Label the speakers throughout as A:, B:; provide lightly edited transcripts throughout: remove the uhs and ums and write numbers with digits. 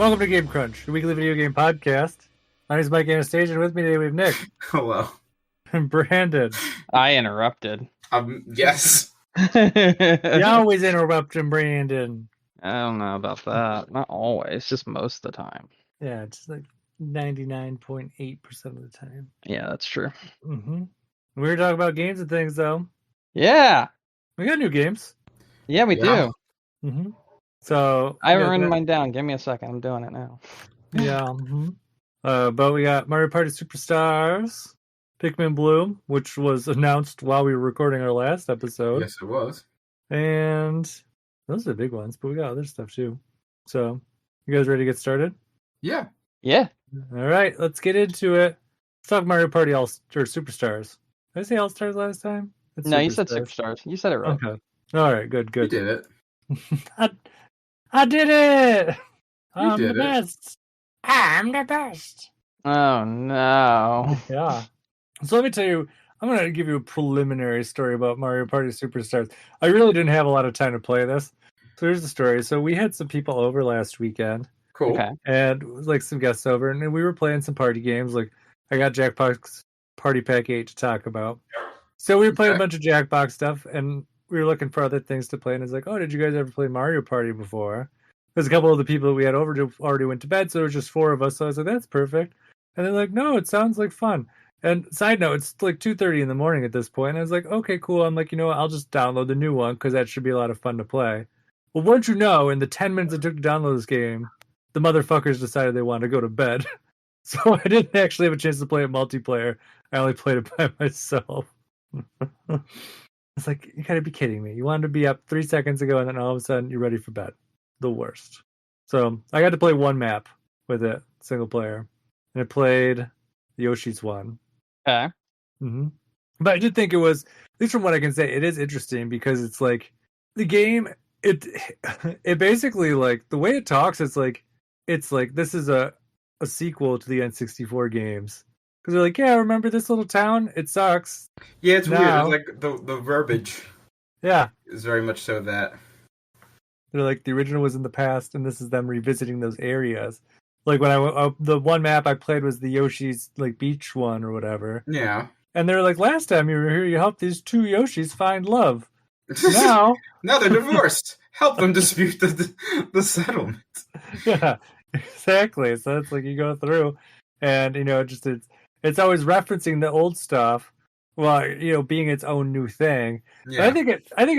A: Welcome to Game Crunch, the weekly video game podcast. My name is Mike Anastasia, and with me today we have Nick.
B: Hello.
A: And Brandon.
C: I interrupted.
B: Yes.
A: You always interrupting Brandon.
C: I don't know about that. Not always, just most of the time.
A: Yeah, just like 99.8% of the time.
C: Yeah, that's true.
A: Mm-hmm. We were talking about games and things, though.
C: Yeah.
A: We got new games.
C: Yeah, we do.
A: Mm-hmm. So
C: I haven't written mine down. Give me a second. I'm doing it now.
A: Yeah. Mm-hmm. But we got Mario Party Superstars, Pikmin Bloom, which was announced while we were recording our last episode.
B: Yes, it was.
A: And those are the big ones, but we got other stuff too. So, you guys ready to get started?
B: Yeah.
C: Yeah.
A: All right, let's get into it. Let's talk Mario Party Superstars. Did I say All Stars last time? It's
C: No, you said Superstars. You said it right.
A: Okay. All right, good.
B: You did it.
A: I did it! I'm
B: did
A: the
B: it.
A: best. I'm the best.
C: Oh, no.
A: Yeah. So let me tell you, I'm going to give you a preliminary story about Mario Party Superstars. I really didn't have a lot of time to play this. So here's the story. So we had some people over last weekend.
B: Cool.
C: Okay.
A: And like some guests over, and we were playing some party games. Like I got Jackbox Party Pack 8 to talk about. So we were playing a bunch of Jackbox stuff, and we were looking for other things to play. And it's like, oh, did you guys ever play Mario Party before? Because a couple of the people that we had over already went to bed, so there was just 4 of us. So I was like, that's perfect. And they're like, no, it sounds like fun. And side note, it's like 2:30 in the morning at this point. And I was like, okay, cool. I'm like, you know what? I'll just download the new one because that should be a lot of fun to play. Well, wouldn't you know, in the 10 minutes it took to download this game, the motherfuckers decided they wanted to go to bed. So I didn't actually have a chance to play it multiplayer. I only played it by myself. It's like, you gotta be kidding me. You wanted to be up 3 seconds ago, and then all of a sudden you're ready for bed. The worst. So I got to play one map with it, single player. And I played Yoshi's one.
C: Okay.
A: Mm-hmm. But I did think it was, at least from what I can say, it is interesting because it's like the game, it basically, like the way it talks, it's like this is a sequel to the N64 games. Because they're like, yeah, remember this little town? It sucks.
B: Yeah, it's
A: Now-
B: weird. It's like the verbiage
A: Yeah.
B: is very much so that.
A: They're like, the original was in the past, and this is them revisiting those areas. Like when the one map I played was the Yoshi's like beach one or whatever.
B: Yeah.
A: And they're like, last time you were here, you helped these 2 Yoshis find love. Now,
B: Now they're divorced. Help them dispute the settlement.
A: yeah, exactly. So it's like you go through, and you know, just it's always referencing the old stuff, while you know, being its own new thing.
B: Yeah.
A: I think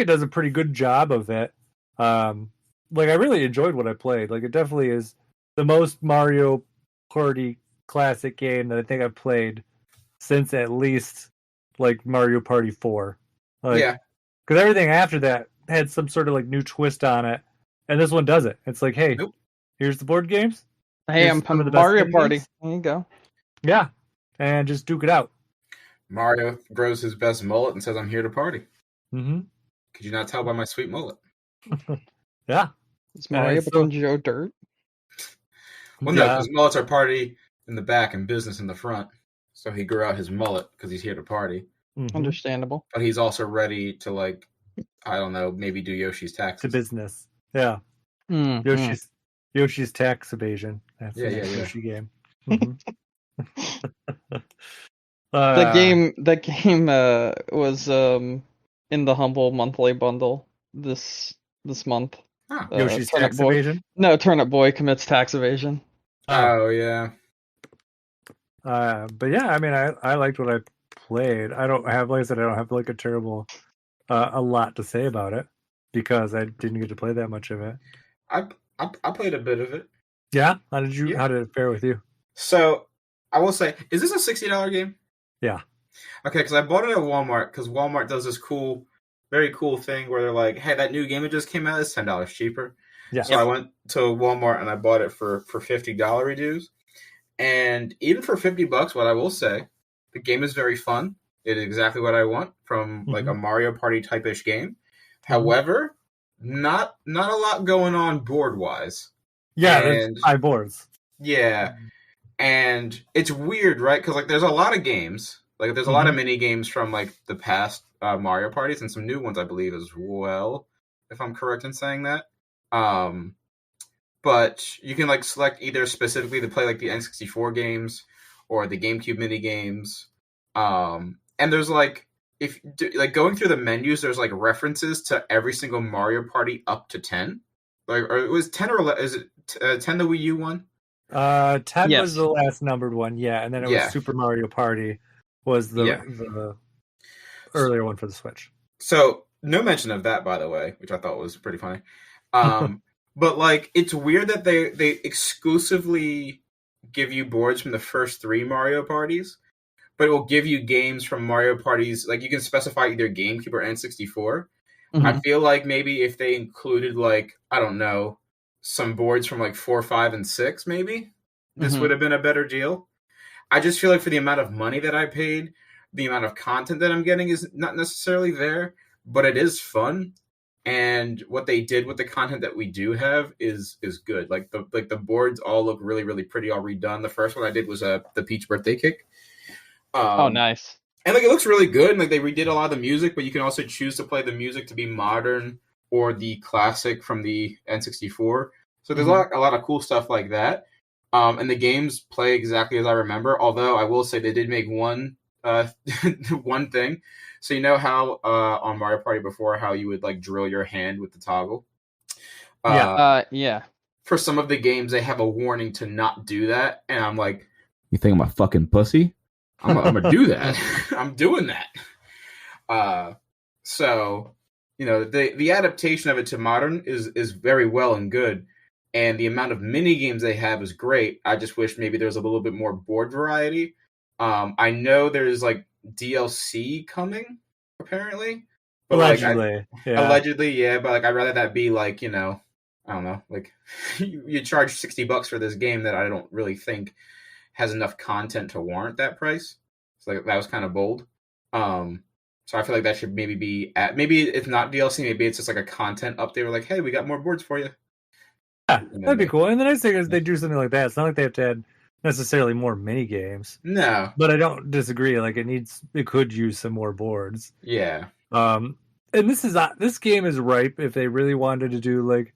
A: it does a pretty good job of it. Like I really enjoyed what I played. Like it definitely is the most Mario Party classic game that I think I've played since at least like Mario Party 4. Like,
B: Yeah.
A: because everything after that had some sort of like new twist on it, and this one does it. It's like, hey,
B: Nope.
A: here's the board games.
C: Hey,
A: Here's
C: I'm
A: some of the best
C: Mario
A: games.
C: Party. There you go.
A: Yeah, and just duke it out.
B: Mario grows his best mullet and says, "I'm here to party."
A: Mm-hmm.
B: Could you not tell by my sweet mullet?
A: Yeah.
C: Is Mario
A: so-
C: Banjo Dirt?
B: Well, no,
A: Yeah.
B: because mullets are party in the back and business in the front. So he grew out his mullet because he's here to party.
A: Mhm.
C: Understandable.
B: But he's also ready to, like, I don't know, maybe do Yoshi's
A: To
B: taxes.
A: business. Yeah.
C: Mm,
A: Yoshi's tax evasion. That's the
B: Yeah,
A: next
B: yeah.
A: Yoshi game. Mhm.
C: The game was in the Humble monthly bundle this month.
B: Huh.
A: Yoshi's
C: Turnip
A: tax
C: Boy.
A: evasion.
C: No, Turnip Boy commits tax evasion.
B: Oh, yeah.
A: But yeah, I mean, I liked what I played. I don't have, like I said, I don't have like a lot to say about it because I didn't get to play that much of it.
B: I played a bit of it.
A: Yeah, how did
B: Yeah.
A: How did it fare with you?
B: So, I will say, is this a $60 game?
A: Yeah.
B: Okay, because I bought it at Walmart, because Walmart does this very cool thing where they're like, hey, that new game that just came out is $10 cheaper.
A: Yeah.
B: So I went to Walmart and I bought it for $50 dues. And even for $50, what I will say, the game is very fun. It is exactly what I want from like a Mario Party type-ish game. However, not a lot going on board-wise.
A: Yeah,
B: And-
A: there's 5 boards.
B: Yeah. And it's weird, right? Because like there's a lot of games. Like there's a lot of mini games from like the past Mario parties and some new ones, I believe, as well. If I'm correct in saying that. but you can like select either specifically to play like the N64 games or the GameCube mini games. And there's like like going through the menus, there's like references to every single Mario Party up to 10. Like, or it was 10 or 11, is it 10 the Wii U one?
A: 10
C: Yes.
A: was the last numbered one, yeah, and then it was Super Mario Party was the earlier one for the Switch.
B: So no mention of that, by the way, which I thought was pretty funny. But like, it's weird that they exclusively give you boards from the first 3 Mario Parties, but it will give you games from Mario Parties. Like, you can specify either GameCube or N64. I feel like maybe if they included, like, I don't know, some boards from like 4, 5, and 6, maybe this would have been a better deal. I just feel like for the amount of money that I paid, the amount of content that I'm getting is not necessarily there, but it is fun. And what they did with the content that we do have is good. Like the boards all look really, really pretty, all redone. The first one I did was the Peach birthday cake.
C: Oh, nice.
B: And like, it looks really good. And like, they redid a lot of the music, but you can also choose to play the music to be modern or the classic from the N64. So there's a lot of cool stuff like that. And the games play exactly as I remember. Although I will say they did make one one thing. So you know how on Mario Party before, how you would like drill your hand with the toggle?
C: Yeah.
B: For some of the games, they have a warning to not do that. And I'm like, you think I'm a fucking pussy? I'm gonna do that. I'm doing that. So, you know, the adaptation of it to modern is very well and good, and the amount of mini games they have is great. I just wish maybe there's a little bit more board variety. I know there's like DLC coming, apparently. But
A: Allegedly,
B: allegedly, yeah. But like, I'd rather that be like, you know, I don't know, like you charge $60 for this game that I don't really think has enough content to warrant that price. So like, that was kind of bold. So I feel like that should maybe be maybe it's not DLC, maybe it's just like a content update. We're like, hey, we got more boards for you.
A: Yeah, that'd be cool. And the nice thing is they do something like that. It's not like they have to add necessarily more mini games.
B: No,
A: but I don't disagree. Like, it could use some more boards.
B: Yeah.
A: And this game is ripe if they really wanted to do like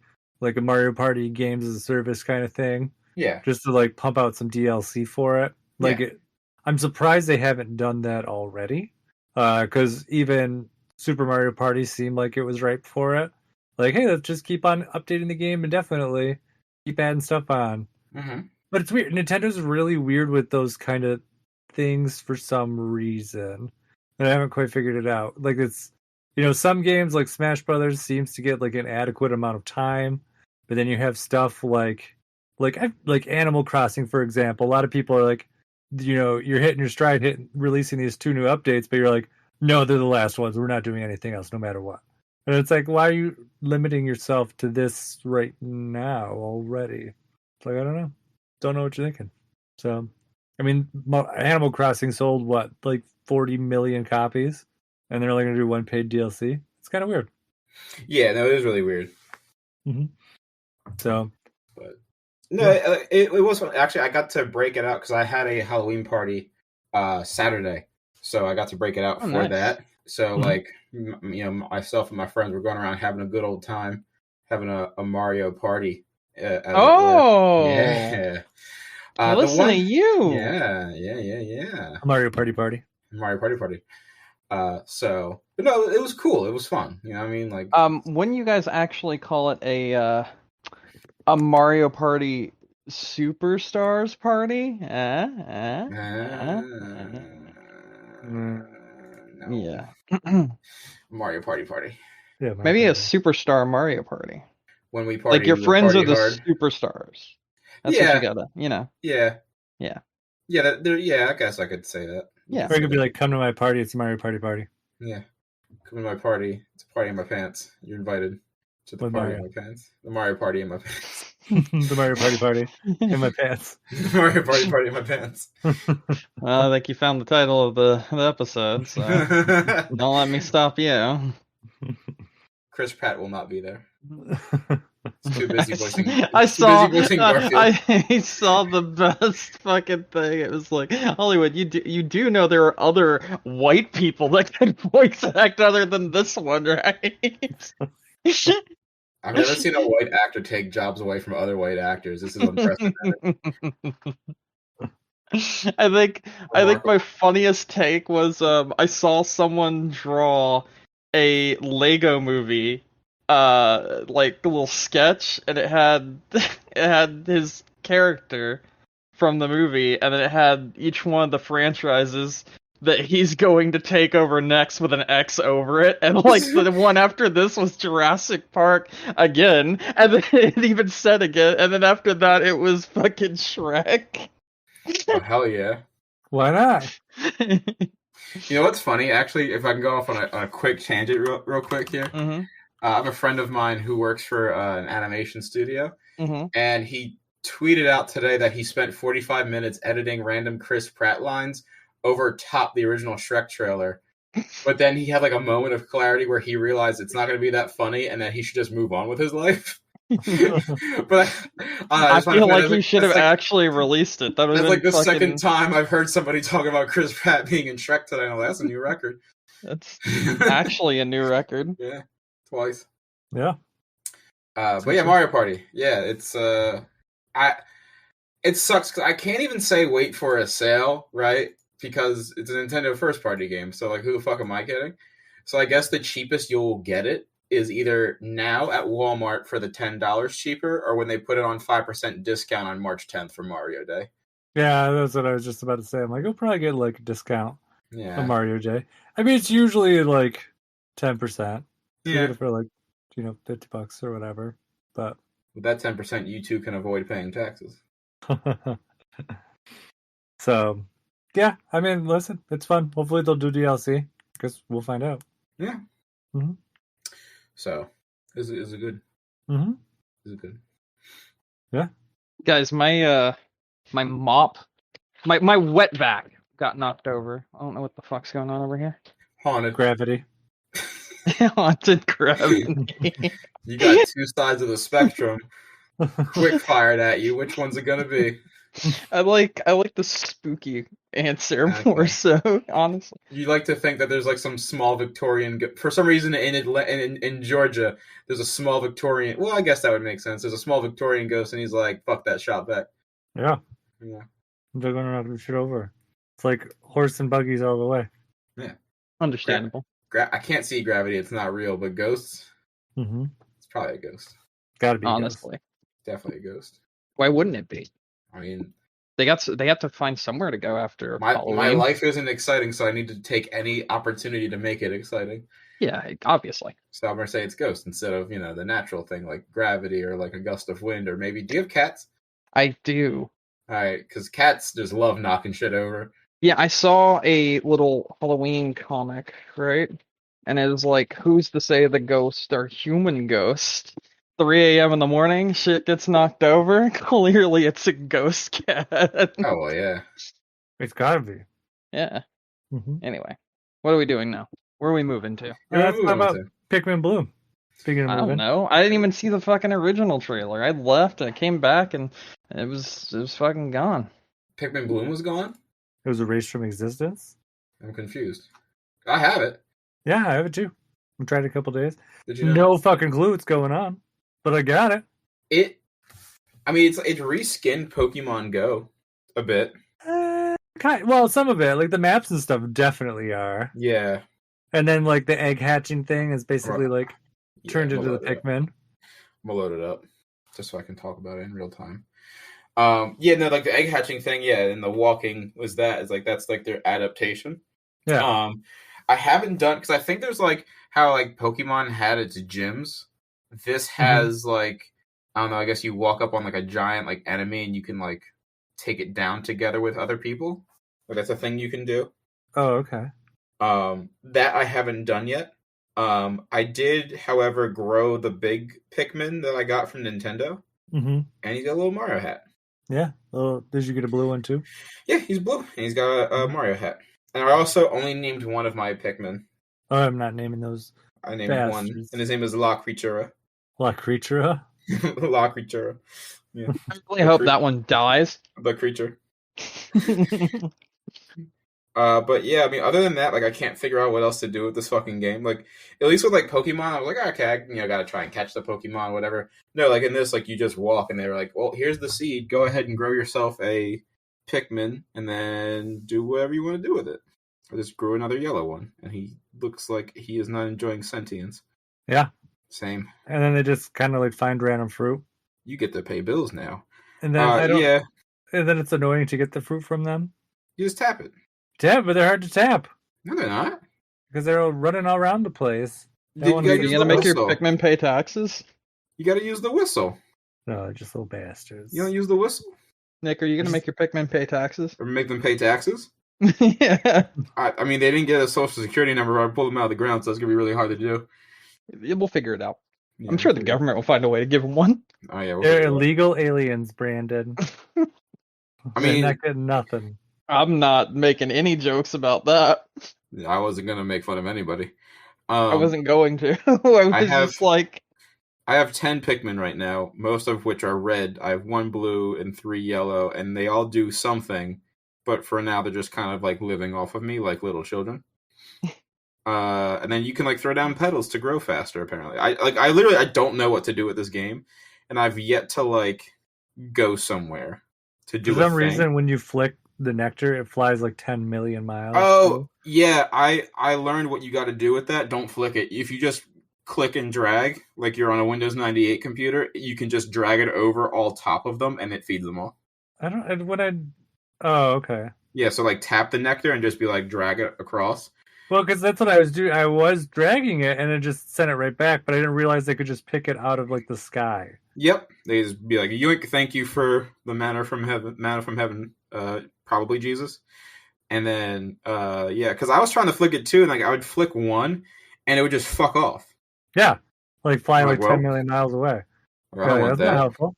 A: a Mario Party games as a service kind of thing.
B: Yeah.
A: Just to like pump out some DLC for it. Like, I'm surprised they haven't done that already. Because even Super Mario Party seemed like it was ripe for it. Like, hey, let's just keep on updating the game and definitely keep adding stuff on. But it's weird. Nintendo's really weird with those kind of things for some reason. And I haven't quite figured it out. Like, it's, you know, some games like Smash Brothers seems to get like an adequate amount of time. But then you have stuff like Animal Crossing, for example. A lot of people are like, you know, you're hitting your stride, releasing these 2 new updates, but you're like, no, they're the last ones. We're not doing anything else, no matter what. And it's like, why are you limiting yourself to this right now already? It's like, I don't know. Don't know what you're thinking. So, I mean, Animal Crossing sold, what, like 40 million copies? And they're only going to do 1 paid DLC? It's kind of weird.
B: Yeah, no, it is really weird.
A: So...
B: But... No, it was fun. Actually, I got to break it out because I had a Halloween party Saturday, so I got to break it out for that. So, like, you know, myself and my friends were going around having a good old time, having a Mario party.
C: Yeah. Listen to you.
B: Yeah.
A: Mario Party.
B: Mario Party. So, but no, it was cool. It was fun. You know what I mean? Like,
C: wouldn't you guys actually call it a Mario Party Superstars party?
B: No.
C: Yeah.
B: Mario Party.
A: Yeah,
C: maybe a Superstar Mario Party.
B: When we party,
C: like your friends are the
B: hard.
C: Superstars. That's what you gotta, you know.
B: Yeah. I guess I could say that.
C: Yeah.
A: Or it could be like, come to my party. It's a Mario Party.
B: Yeah. Come to my party. It's a party in my pants. You're invited to the party in my pants. The Mario Party in my pants.
A: The Mario Party in my pants.
B: The Mario Party in my pants.
C: Well, I think you found the title of the episode, so don't let me stop you.
B: Chris Pratt will not be there. He's too busy voicing.
C: I saw the best fucking thing. It was like, Hollywood, you do know there are other white people that can voice act other than this one, right?
B: I've never seen a white actor take jobs away from other white actors. This is unprecedented.
C: I think my funniest take was I saw someone draw a Lego movie like a little sketch, and it had his character from the movie, and then it had each one of the franchises that he's going to take over next with an X over it, and like the one after this was Jurassic Park again, and then it even said again, and then after that it was fucking Shrek.
B: Oh, hell yeah.
A: Why not?
B: You know what's funny? Actually, if I can go off on a quick tangent real quick here.
C: Mm-hmm.
B: I have a friend of mine who works for an animation studio,
C: Mm-hmm.
B: and he tweeted out today that he spent 45 minutes editing random Chris Pratt lines over top the original Shrek trailer. But then he had like a moment of clarity where he realized it's not going to be that funny and that he should just move on with his life. But
C: I feel like he should have actually released it. That was
B: like the second time I've heard somebody talk about Chris Pratt being in Shrek today. I'm like, that's a new record.
C: That's actually a new record.
B: Yeah, twice.
A: Yeah.
B: But yeah, Mario Party. Yeah, it's it sucks because I can't even say wait for a sale, right? Because it's a Nintendo first party game. So like, who the fuck am I kidding? So I guess the cheapest you'll get it is either now at Walmart for the $10 cheaper, or when they put it on 5% discount on March 10th for Mario Day.
A: Yeah, that's what I was just about to say. I'm like, you'll probably get like a discount
B: Yeah.
A: on Mario Day. I mean, it's usually like 10%. So you
B: Yeah.
A: get it for like, $50 or whatever. But
B: with that 10%, you too can avoid paying taxes.
A: So, yeah, I mean, listen, it's fun. Hopefully they'll do DLC, because we'll find out.
B: Yeah.
A: Mm-hmm.
B: So, is it good?
A: Mm-hmm.
B: Is it good?
A: Yeah.
C: Guys, my mop, my wet vac got knocked over. I don't know what the fuck's going on over here.
B: Haunted.
A: Gravity.
C: Haunted gravity.
B: You got two sides of the spectrum quick fired at you. Which one's it gonna be?
C: I like the spooky answer more so, honestly.
B: You like to think that there's like some small Victorian. For some reason, in Georgia, there's a small Victorian. Well, I guess that would make sense. There's a small Victorian ghost, and he's like, "Fuck that shop back."
A: Yeah.
B: Yeah.
A: They're going to knock the shit over. It's like horse and buggies all the way.
B: Yeah.
C: Understandable.
B: I can't see gravity. It's not real, but ghosts.
A: Mm-hmm.
B: It's probably a ghost.
A: Gotta be.
C: Honestly,
B: Definitely a ghost.
C: why wouldn't it be?
B: I mean,
C: they have to find somewhere to go after
B: my
C: Halloween.
B: life isn't exciting, so I need to take any opportunity to make it exciting.
C: Yeah, obviously.
B: So I'm gonna say it's ghost instead of the natural thing like gravity or like a gust of wind or maybe. Do you have cats?
C: I do.
B: All right, because cats just love knocking shit over.
C: Yeah, I saw a little Halloween comic, right? And it was like, who's to say the ghosts are human ghosts? 3 a.m. in the morning, shit gets knocked over. Clearly, it's a ghost cat.
B: Oh well, yeah.
A: It's gotta be.
C: Yeah.
A: Mm-hmm.
C: Anyway, what are we doing now? Where are we moving to?
A: Let's talk about Pikmin Bloom. Speaking of
C: I
A: moving.
C: don't know. I didn't even see the fucking original trailer. I left and I came back and it was fucking gone.
B: Pikmin Bloom was gone?
A: It was erased from existence?
B: I'm confused. I have it.
A: Yeah, I have it too. I tried it a couple days.
B: Did you know?
A: No fucking clue what's going on. But I got it.
B: It's reskinned Pokemon Go a bit.
A: Well, some of it, like the maps and stuff, definitely are.
B: Yeah.
A: And then like the egg hatching thing is basically like turned into the Pikmin.
B: I'm gonna load it up just so I can talk about it in real time. Like the egg hatching thing, and the walking was that. It's like that's like their adaptation.
A: Yeah.
B: I haven't done because I think there's like how like Pokemon had its gyms. This has like I don't know. I guess you walk up on like a giant like enemy and you can like take it down together with other people. Like that's a thing you can do.
A: Oh, okay.
B: That I haven't done yet. I did, however, grow the big Pikmin that I got from Nintendo,
A: and
B: he's got a little Mario hat.
A: Yeah. Oh, did you get a blue one too?
B: Yeah, he's blue, and he's got a Mario hat. And I also only named one of my Pikmin.
A: Oh, I'm not naming those.
B: I named
A: bastards.
B: one, and his name is La Creatura.
A: La Creatura?
B: La Creatura. Yeah.
C: I really hope that one dies.
B: The creature. But yeah, I mean, other than that, like, I can't figure out what else to do with this fucking game. Like, at least with like Pokemon, I was like, okay, gotta try and catch the Pokemon, whatever. No, like in this, like you just walk, and they were like, well, here's the seed. Go ahead and grow yourself a Pikmin, and then do whatever you want to do with it. I just grew another yellow one, and he looks like he is not enjoying sentience.
A: Yeah.
B: Same.
A: And then they just kind of like find random fruit.
B: You get to pay bills now.
A: And then
B: yeah.
A: And then it's annoying to get the fruit from them.
B: You just tap it.
A: Tap, but they're hard to tap.
B: No, they're not.
A: Because they're all running all around the place.
C: You gonna make your Pikmin pay taxes?
B: You gotta use the whistle.
A: No, they're just little bastards.
B: You don't use the whistle?
C: Nick, are you gonna make your Pikmin pay taxes?
B: Or make them pay taxes?
C: Yeah.
B: I mean, they didn't get a social security number. I pulled them out of the ground, so it's gonna be really hard to do.
C: We'll figure it out.
B: Yeah,
C: I'm sure the government will find a way to give them one.
B: Oh yeah,
A: they're illegal aliens, Brandon.
B: I mean,
A: they're not getting nothing.
C: I'm not making any jokes about that.
B: I wasn't gonna make fun of anybody.
C: I wasn't going to. Just like,
B: I have 10 Pikmin right now, most of which are red. I have 1 blue and 3 yellow, and they all do something. But for now, they're just kind of like living off of me like little children. And then you can like throw down petals to grow faster. Apparently, I literally don't know what to do with this game, and I've yet to like go somewhere to do.
A: For some reason, when you flick the nectar, it flies like 10 million miles.
B: Oh yeah, I learned what you got to do with that. Don't flick it. If you just click and drag, like you're on a Windows 98 computer, you can just drag it over all top of them, and it feeds them all.
A: Oh, okay.
B: Yeah, so like tap the nectar and just be like drag it across.
A: Well, because that's what I was doing. I was dragging it, and it just sent it right back. But I didn't realize they could just pick it out of like the sky.
B: Yep, they just be like, "Yoink! Thank you for the manna from heaven, probably Jesus." And then, yeah, because I was trying to flick it too, and like I would flick one, and it would just fuck off.
A: Yeah, like flying like 10 million miles away.
B: I don't want
A: that's not
B: that.
A: helpful.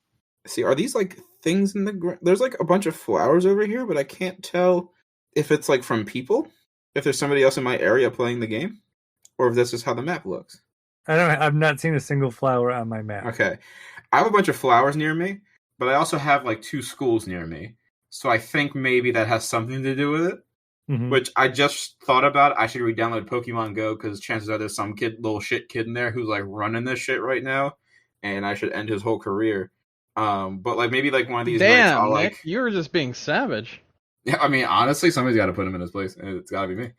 B: See, are these like things in the ground? There's like a bunch of flowers over here, but I can't tell if it's like from people. If there's somebody else in my area playing the game, or if this is how the map looks.
A: I've not seen a single flower on my map.
B: Okay. I have a bunch of flowers near me, but I also have like 2 schools near me. So I think maybe that has something to do with it.
A: Mm-hmm.
B: Which I just thought about. I should re-download Pokemon Go because chances are there's some little shit kid in there who's like running this shit right now, and I should end his whole career. But like maybe like one of these nights I'll
C: Nick,
B: like...
C: you were just being savage.
B: Yeah, I mean, honestly, somebody's got to put him in his place, and it's got to be me.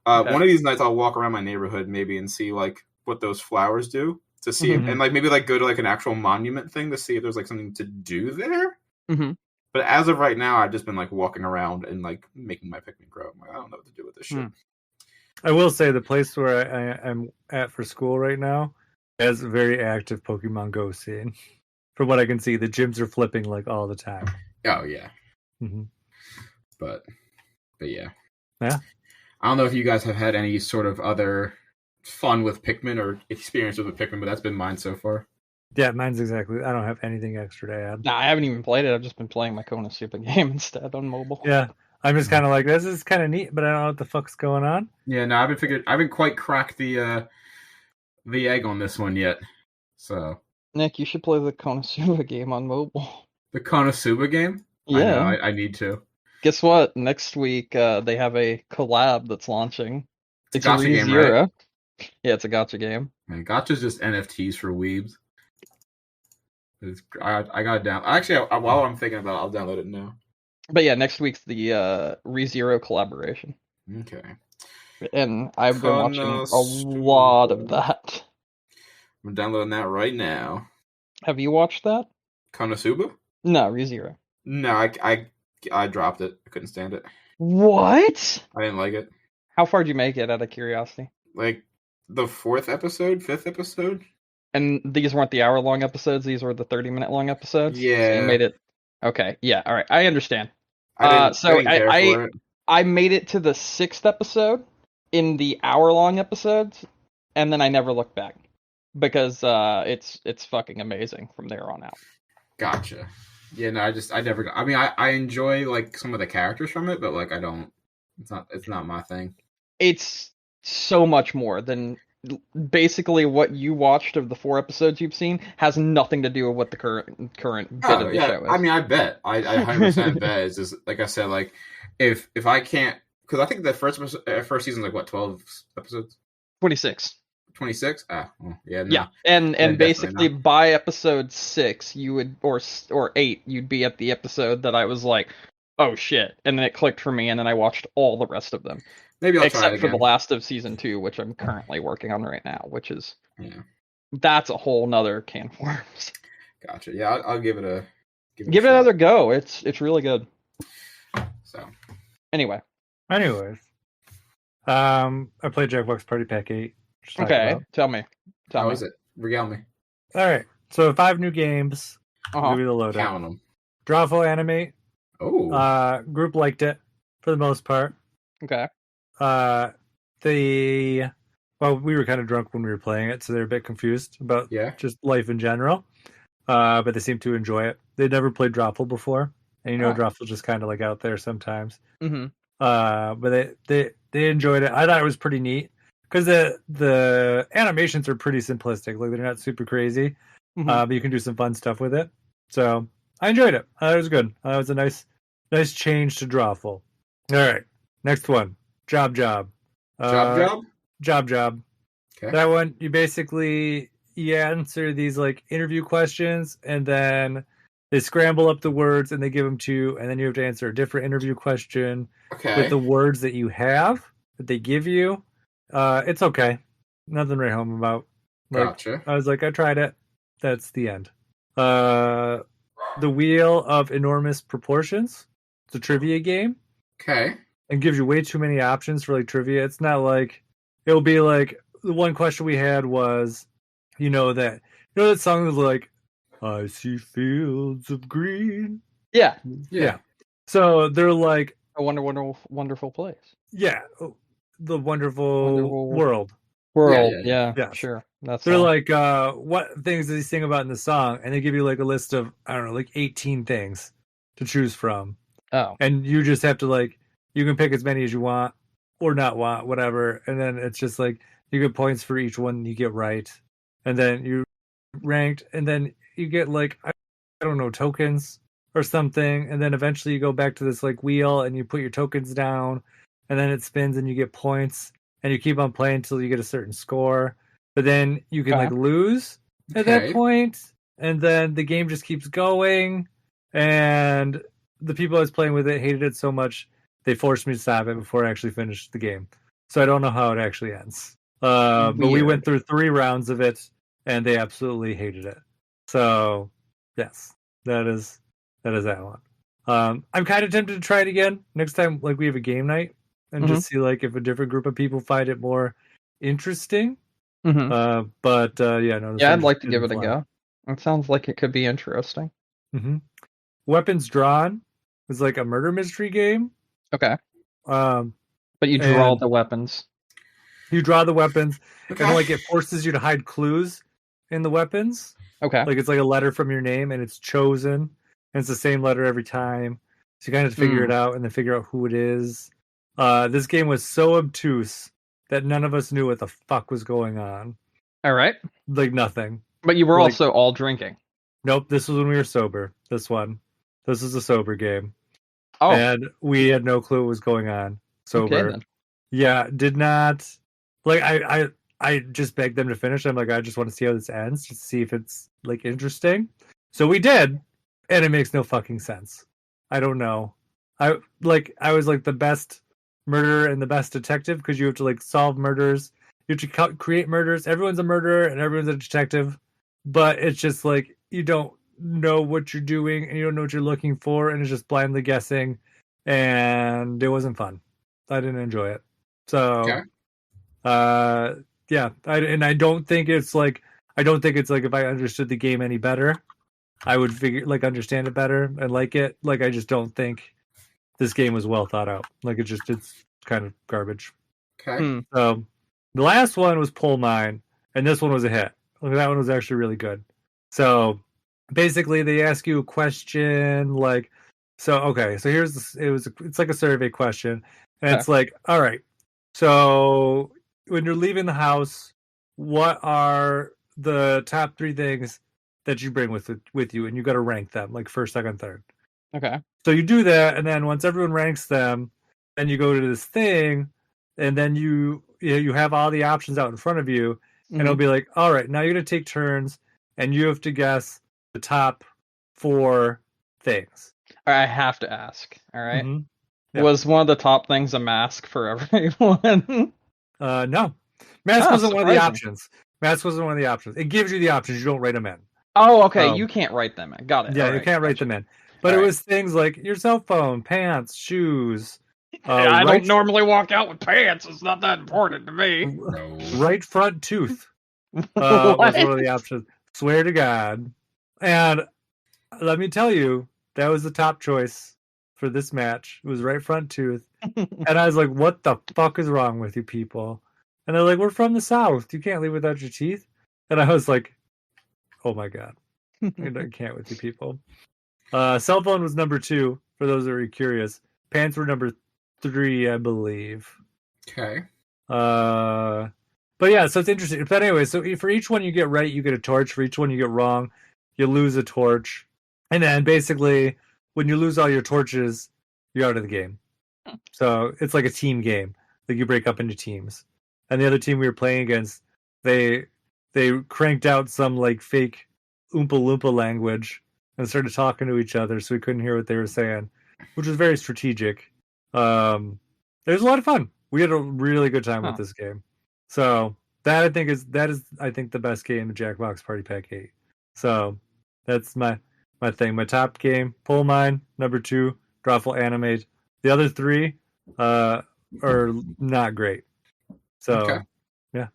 C: Okay.
B: One of these nights, I'll walk around my neighborhood maybe and see like what those flowers do to see,
A: Mm-hmm.
B: and like maybe like go to like an actual monument thing to see if there's like something to do there.
C: Mm-hmm.
B: But as of right now, I've just been like walking around and like making my Pikmin grow. I'm like, I don't know what to do with this shit.
A: I will say the place where I'm at for school right now has a very active Pokemon Go scene. From what I can see, the gyms are flipping like all the time.
B: Oh yeah.
A: Mm-hmm.
B: But yeah.
A: Yeah.
B: I don't know if you guys have had any sort of other fun with Pikmin or experiences with Pikmin, but that's been mine so far.
A: Yeah, mine's exactly. I don't have anything extra to add.
C: Nah, I haven't even played it. I've just been playing my Konosuba game instead on mobile.
A: Yeah, I'm just kind of like, this is kind of neat, but I don't know what the fuck's going on.
B: Yeah, no, I haven't quite cracked the egg on this one yet. So
C: Nick, you should play the Konosuba game on mobile.
B: The Konosuba game?
C: Yeah,
B: I need to.
C: Guess what? Next week they have a collab that's launching.
B: It's a gacha game, right?
C: Yeah, it's a gacha game.
B: Man, gacha's just NFTs for weebs. I got it down. Actually, while I'm thinking about it, I'll download it now.
C: But yeah, next week's the ReZero collaboration.
B: Okay.
C: And I've been watching a lot of that.
B: I'm downloading that right now.
C: Have you watched that?
B: Konosuba?
C: No, ReZero.
B: No, I dropped it. I couldn't stand it.
C: What?
B: I didn't like it.
C: How far did you make it, out of curiosity?
B: Like the 4th episode, 5th episode.
C: And these weren't the hour-long episodes. These were the 30-minute long episodes.
B: Yeah.
C: So you made it. Okay. Yeah. All right. I understand.
B: I
C: made it to the 6th episode in the hour-long episodes, and then I never looked back because it's fucking amazing from there on out.
B: Gotcha. Yeah. No, I never. I mean, I enjoy like some of the characters from it, but like I don't. It's not my thing.
C: It's so much more than basically what you watched of the 4 episodes you've seen has nothing to do with what the current bit of the show is.
B: I mean, I bet. I 100% bet. It's just like I said, like if I can't because I think the first season like what 12 episodes,
C: 26.
B: 26. Well, yeah, no.
C: Yeah, and
B: Yeah,
C: basically
B: not.
C: by episode 6, you would or 8, you'd be at the episode that I was like, oh shit, and then it clicked for me, and then I watched all the rest of them.
B: Maybe I'll try it
C: except for
B: again.
C: the last of season 2, which I'm currently working on right now, which is
B: that's
C: a whole nother can of worms.
B: Gotcha. Yeah, I'll give it a
C: give it another go. It's really good.
B: So
C: anyways,
A: I played Jackbox Party Pack 8.
C: Okay, tell me.
B: How is it? Regale me.
A: All right, so 5 new games. I'll give you the loadout.
B: Count them.
A: Drawful Animate.
B: Oh.
A: Group liked it for the most part.
C: Okay.
A: We were kind of drunk when we were playing it, so they're a bit confused about just life in general. But they seem to enjoy it. They'd never played Drawful before, and Drawful's just kind of like out there sometimes.
C: Mm-hmm.
A: But they enjoyed it. I thought it was pretty neat because the animations are pretty simplistic. Like they're not super crazy, but you can do some fun stuff with it. So I enjoyed it. It was good. It was a nice change to Drawful. All right, next one. Job.
B: Job.
A: Okay. That one, you basically answer these like interview questions, and then they scramble up the words and they give them to you, and then you have to answer a different interview question with the words that you have that they give you. It's okay. Nothing to write home about.
B: Gotcha.
A: I was like, I tried it. That's the end. The Wheel of Enormous Proportions. It's a trivia game.
B: Okay.
A: And gives you way too many options for like trivia. It's not like it'll be like the one question we had was, that song was like, I see fields of green.
C: Yeah.
A: So they're like
C: a wonderful place.
A: Yeah, the wonderful world.
C: Yeah, sure.
A: They're like, what things does he sing about in the song? And they give you like a list of, I don't know, like 18 things to choose from.
C: Oh.
A: And you just have to like, you can pick as many as you want or not want, whatever. And then it's just like, you get points for each one you get right. And then you ranked, and then you get like, I don't know, tokens or something. And then eventually you go back to this like wheel and you put your tokens down, and then it spins and you get points, and you keep on playing until you get a certain score. But then you can like lose at that point, and then the game just keeps going. And the people I was playing with it hated it so much they forced me to stop it before I actually finished the game. So I don't know how it actually ends. But we went through 3 rounds of it, and they absolutely hated it. So yes, that is that one. I'm kind of tempted to try it again next time. Like we have a game night, and just see like if a different group of people find it more interesting.
C: Mm-hmm.
A: I'd
C: like to give it a go. It sounds like it could be interesting.
A: Mm-hmm. Weapons Drawn is like a murder mystery game.
C: Okay. But you draw the weapons.
A: You draw the weapons, and like it forces you to hide clues in the weapons.
C: Okay.
A: Like it's like a letter from your name, and it's chosen, and it's the same letter every time. So you kind of have to figure it out, and then figure out who it is. This game was so obtuse that none of us knew what the fuck was going on.
C: All right.
A: Like nothing.
C: But you were also all drinking.
A: Nope, this was when we were sober. This is a sober game.
C: Oh.
A: And we had no clue what was going on. Sober.
C: Okay, then.
A: Yeah, did not. Like, I just begged them to finish. I'm like, I just want to see how this ends, just to see if it's, like, interesting. So we did, and it makes no fucking sense. I don't know. I was, like, the best murderer and the best detective, because you have to, like, solve murders. You have to create murders. Everyone's a murderer, and everyone's a detective. But it's just, like, you don't know what you're doing, and you don't know what you're looking for, and it's just blindly guessing, and it wasn't fun. I didn't enjoy it. So, I don't think it's like if I understood the game any better, I would understand it better and like it. Like, I just don't think this game was well thought out. Like, it's kind of garbage.
B: Okay.
A: So the last one was Pull Mine, and this one was a hit. Like, that one was actually really good. So basically, they ask you a question like, so it's like a survey question, and it's like, all right, so when you're leaving the house, what are the top 3 things that you bring with you, and you got to rank them like first, second, third.
C: Okay.
A: So you do that, and then once everyone ranks them, then you go to this thing, and then you have all the options out in front of you, and it'll be like, all right, now you're gonna take turns, and you have to guess the top 4 things.
C: I have to ask. All right.
A: Mhm. Yeah.
C: Was one of the top things a mask for everyone?
A: No, mask wasn't one of the
C: surprising.
A: options. Mask wasn't one of the options. It gives you the options. You don't write them in.
C: Oh, okay. You can't write them in. Got it.
A: Yeah,
C: All
A: you
C: right,
A: can't write
C: gotcha.
A: them in. But
C: All
A: it was things like your cell phone, pants, shoes.
C: I don't normally walk out with pants. It's not that important to me.
B: No.
A: Right front tooth was
C: What?
A: one of the options. Swear to God. And let me tell you, that was the top choice for this match. It was right front tooth. And I was like, what the fuck is wrong with you people? And they're like, we're from the South. You can't leave without your teeth. And I was like, oh my God. I can't with you people. Cell phone was number 2, for those that are curious. Pants were number 3, I believe.
B: Okay.
A: But yeah, so it's interesting. But anyway, so for each one you get right, you get a torch. For each one you get wrong, you lose a torch. And then basically, when you lose all your torches, you're out of the game. So it's like a team game. Like you break up into teams. And the other team we were playing against, they cranked out some like fake Oompa Loompa language and started talking to each other, so we couldn't hear what they were saying, which was very strategic. It was a lot of fun. We had a really good time with this game. So that is I think the best game in Jackbox Party Pack 8. So that's my thing. My top game, Pull Mine, number 2, Drawful Animate. The other 3 are not great. So yeah,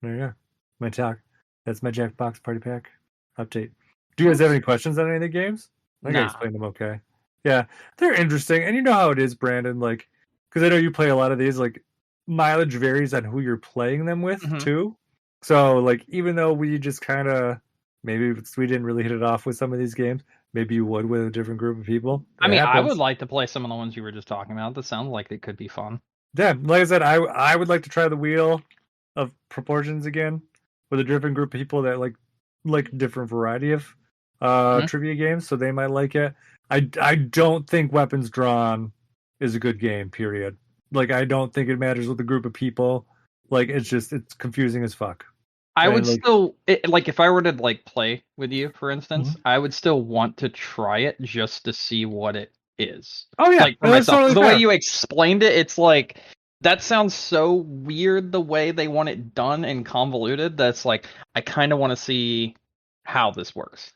A: there you go. My talk. That's my Jackbox Party Pack update. Do you guys have any questions on any of the games? I think I explained them okay. Yeah, they're interesting. And you know how it is, Brandon, like, because I know you play a lot of these, like, mileage varies on who you're playing them with, too. So, like, even though we just kind of, maybe we didn't really hit it off with some of these games, maybe you would with a different group of people.
C: I mean, I would like to play some of the ones you were just talking about. That sounds like they could be fun.
A: Yeah, like I said, I would like to try the Wheel of Proportions again with a different group of people that like different variety of trivia games, so they might like it. I don't think Weapons Drawn is a good game, period. Like, I don't think it matters with a group of people. Like, it's confusing as fuck.
C: I would still, if I were to, like, play with you, for instance, I would still want to try it just to see what it is.
A: Oh, yeah.
C: Like, for myself. Totally the way you explained it, it's like, that sounds so weird the way they want it done and convoluted. That's like, I kind of want to see how this works.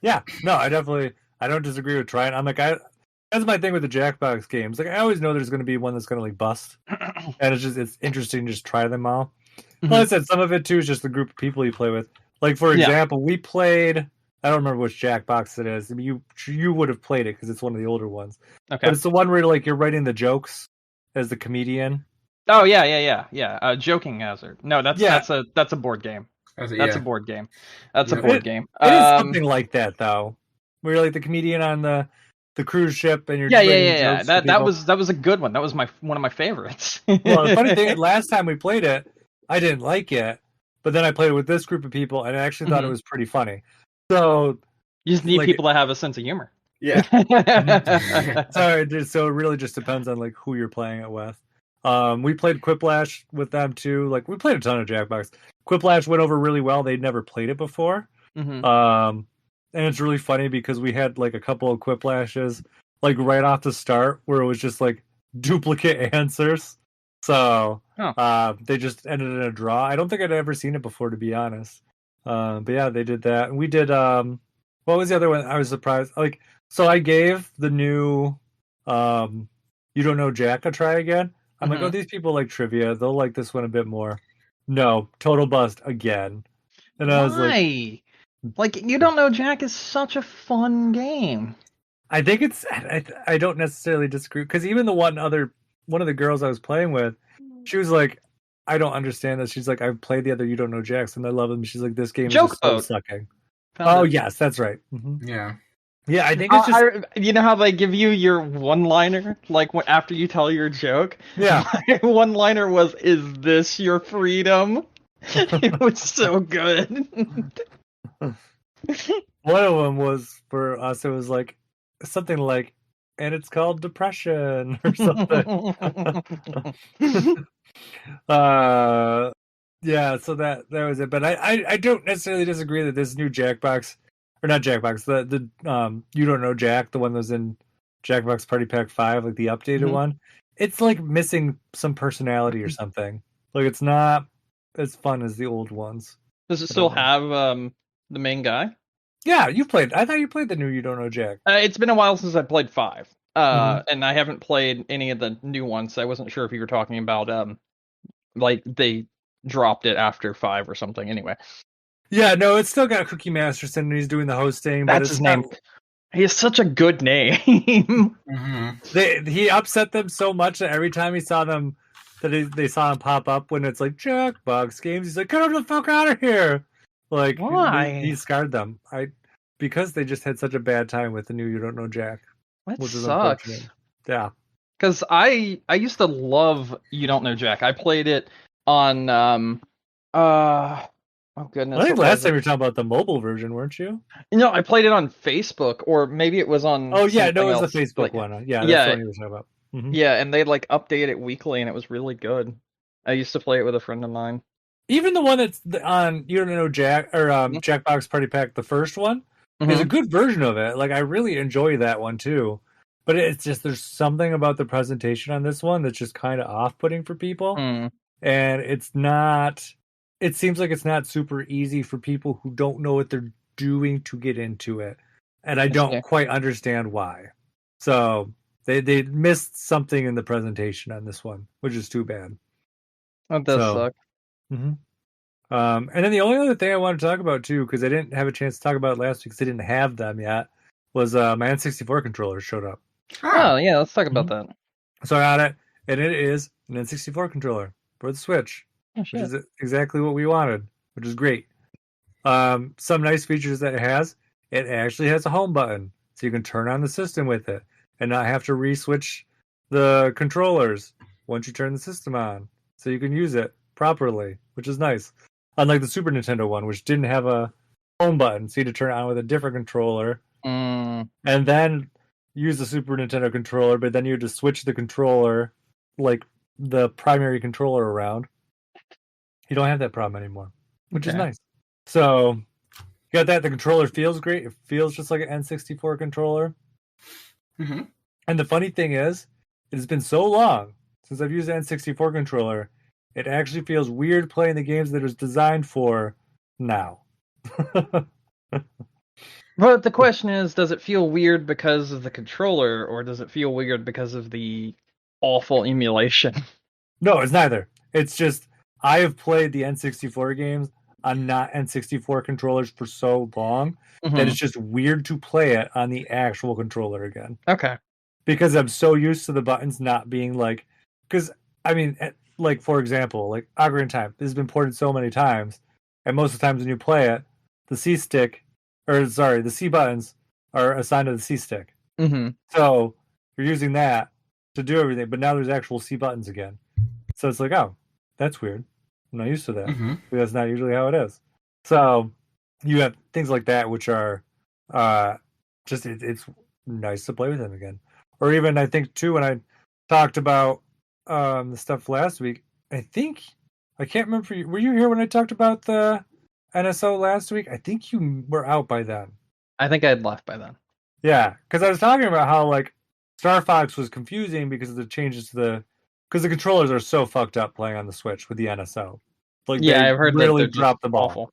A: Yeah, no, I don't disagree with trying. I'm like, that's my thing with the Jackbox games. Like, I always know there's going to be one that's going to like bust, and it's interesting to just try them all. Like I said, some of it too is just the group of people you play with. Like, for example, we played. I don't remember which Jackbox it is. I mean, you would have played it because it's one of the older ones. Okay, but it's the one where like you're writing the jokes as the comedian.
C: Oh yeah. Joking Hazard. No, that's a board game. That's a board game. That's a board game.
A: It is something like that though, where you're like the comedian on the cruise ship and you're
C: yeah. That was a good one. That was one of my favorites.
A: Well, the funny thing, last time we played it, I didn't like it, but then I played it with this group of people and I actually thought it was pretty funny. So
C: you just need people that have a sense of humor.
B: Yeah.
A: So it really just depends on like who you're playing it with. We played Quiplash with them too. Like, we played a ton of Jackbox. Quiplash went over really well. They'd never played it before. And it's really funny because we had like a couple of Quiplashes like right off the start where it was just like duplicate answers. So they just ended in a draw. I don't think I'd ever seen it before, to be honest. But yeah, they did that. And we did what was the other one? I was surprised. Like, so I gave the new You Don't Know Jack a try again. I'm like, oh, these people like trivia. They'll like this one a bit more. No, total bust again. And I was
C: like, You Don't Know Jack is such a fun game.
A: I think it's. I don't necessarily disagree, because even one of the girls I was playing with, she was like, I don't understand this. She's like, I've played the other You Don't Know Jacks and I love them. She's like, this game is just so sucking. Yes, that's right.
B: Yeah.
A: Yeah, I think it's just...
C: you know how they give you your one-liner, like after you tell your joke?
A: Yeah.
C: My one-liner was, "Is this your freedom?" It was so good.
A: One of them was for us. It was like something like, and it's called depression or something. Yeah, so that was it. But I don't necessarily disagree that this new Jackbox, or not Jackbox, the You Don't Know Jack, the one that was in Jackbox Party Pack 5, like the updated one, it's like missing some personality or something. Like it's not as fun as the old ones.
C: Does it still have the main guy?
A: Yeah, you played. I thought you played the new You Don't Know Jack.
C: It's been a while since I played 5. And I haven't played any of the new ones. So I wasn't sure if you were talking about like they dropped it after 5 or something. Anyway.
A: Yeah, no, it's still got Cookie Masterson, and he's doing the hosting.
C: That's his name. He has such a good name.
A: He upset them so much that every time he saw them, they saw him pop up when it's like Jackbox games, he's like, "Get the fuck out of here!" Like,
C: why?
A: He scarred them. Because they just had such a bad time with the new You Don't Know Jack.
C: That
A: which
C: sucks.
A: Is unfortunate. Yeah.
C: Because I used to love You Don't Know Jack. I played it on oh goodness.
A: I think last time you were talking about the mobile version, weren't you?
C: No, I played it on Facebook, or maybe it was on.
A: Oh yeah, no, it was
C: else.
A: the Facebook one. Yeah, that's the one you were talking about.
C: Yeah, and they like update it weekly, and it was really good. I used to play it with a friend of mine.
A: Even the one that's on You Don't Know Jack or Jackbox Party Pack, the first one, is a good version of it. Like I really enjoy that one too. But it's just there's something about the presentation on this one that's just kind of off-putting for people, and it's not. It seems like it's not super easy for people who don't know what they're doing to get into it, and I don't quite understand why. So they missed something in the presentation on this one, which is too bad.
C: That does suck.
A: And then the only other thing I wanted to talk about too, because I didn't have a chance to talk about it last week because I didn't have them yet, was my N64 controller showed up.
C: Oh yeah, let's talk about that.
A: So I got it, and it is an N64 controller for the Switch, which is exactly what we wanted, which is great. Some nice features that it has. It actually has a home button, so you can turn on the system with it and not have to re-switch the controllers once you turn the system on, so you can use it properly, which is nice. Unlike the Super Nintendo one, which didn't have a home button, so you had to turn it on with a different controller, and then use the Super Nintendo controller, but then you had to switch the controller, like the primary controller around. You don't have that problem anymore, which is nice. So, you got that. The controller feels great. It feels just like an N64 controller. And the funny thing is, it has been so long since I've used an N64 controller, it actually feels weird playing the games that it was designed for now.
C: But the question is, does it feel weird because of the controller, or does it feel weird because of the awful emulation?
A: No, it's neither. It's just, I have played the N64 games on not N64 controllers for so long that it's just weird to play it on the actual controller again.
C: Okay.
A: Because I'm so used to the buttons not being like... Because, I mean, like, for example, like Ocarina of Time, this has been ported so many times, and most of the times when you play it, the C buttons are assigned to the C stick. So you're using that to do everything, but now there's actual C buttons again. So it's like, oh, that's weird. I'm not used to that. Because that's not usually how it is. So you have things like that, which are just, it's nice to play with them again. Or even, I think, too, when I talked about the stuff last week, I can't remember, were you here when I talked about the NSO last week? I think you were out by then.
C: I think I had left by then.
A: Yeah, because I was talking about how, like, Star Fox was confusing because of the changes to because the controllers are so fucked up playing on the Switch with the NSO. Like,
C: yeah, I've heard
A: really
C: that
A: dropped the ball.
C: Awful.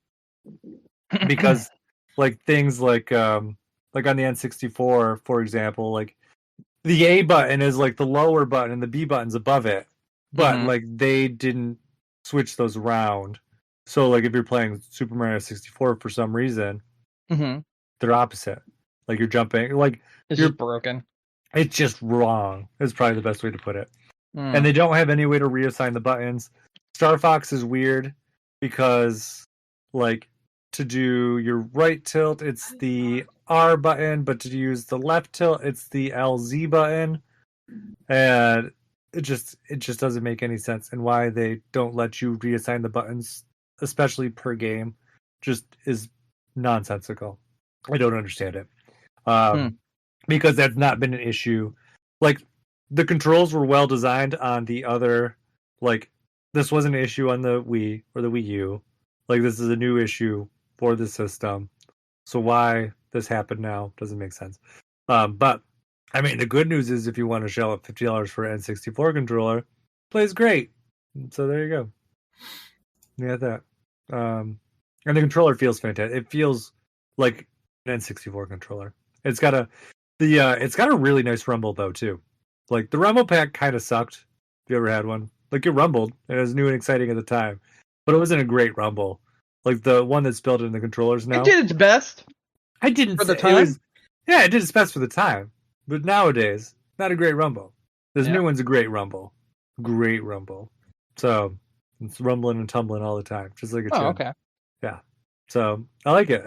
A: Because, like, things like on the N64, for example, like, the A button is, like, the lower button and the B button's above it. But, like, they didn't switch those around. So, like, if you're playing Super Mario 64 for some reason, they're opposite. Like, you're jumping, like...
C: It's just broken.
A: It's just wrong, is probably the best way to put it. And they don't have any way to reassign the buttons. Star Fox is weird because, like, to do your right tilt, it's the R button, but to use the left tilt, it's the LZ button. And it just doesn't make any sense. And why they don't let you reassign the buttons, especially per game, just is nonsensical. I don't understand it. because that's not been an issue. Like, the controls were well designed on the other, like, this wasn't an issue on the Wii or the Wii U. Like, this is a new issue for the system. So why this happened now doesn't make sense. But, I mean, the good news is if you want to shell out $50 for an N64 controller, plays great. So there you go. Yeah, that. And the controller feels fantastic. It feels like an N64 controller. It's got a really nice rumble though too. Like the rumble pack kind of sucked. If you ever had one, like it rumbled and it was new and exciting at the time, but it wasn't a great rumble. Like the one that's built in the controllers now.
C: It did its best.
A: I didn't
C: for the
A: say,
C: time.
A: It did its best for the time, but nowadays not a great rumble. This new one's a great rumble. Great rumble. So it's rumbling and tumbling all the time, just like it should.
C: Okay.
A: Yeah. So I like it.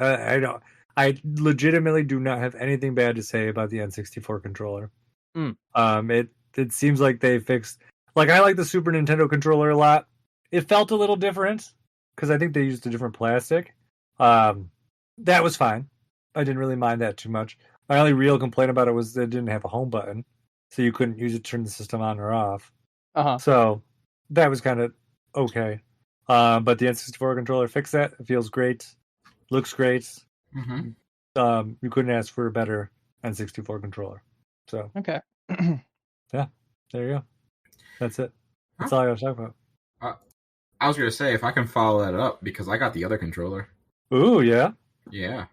A: I legitimately do not have anything bad to say about the N64 controller. It seems like they fixed. Like I like the Super Nintendo controller a lot. It felt a little different because I think they used a different plastic. That was fine. I didn't really mind that too much. My only real complaint about it was that it didn't have a home button, so you couldn't use it to turn the system on or off. So that was kind of okay. But the N64 controller fixed that. It feels great. Looks great. You couldn't ask for a better N64 controller. So
C: okay.
A: Yeah, there you go. That's it. That's all I got to talk about.
B: I was going to say, if I can follow that up, because I got the other controller.
A: Ooh, yeah?
B: Yeah.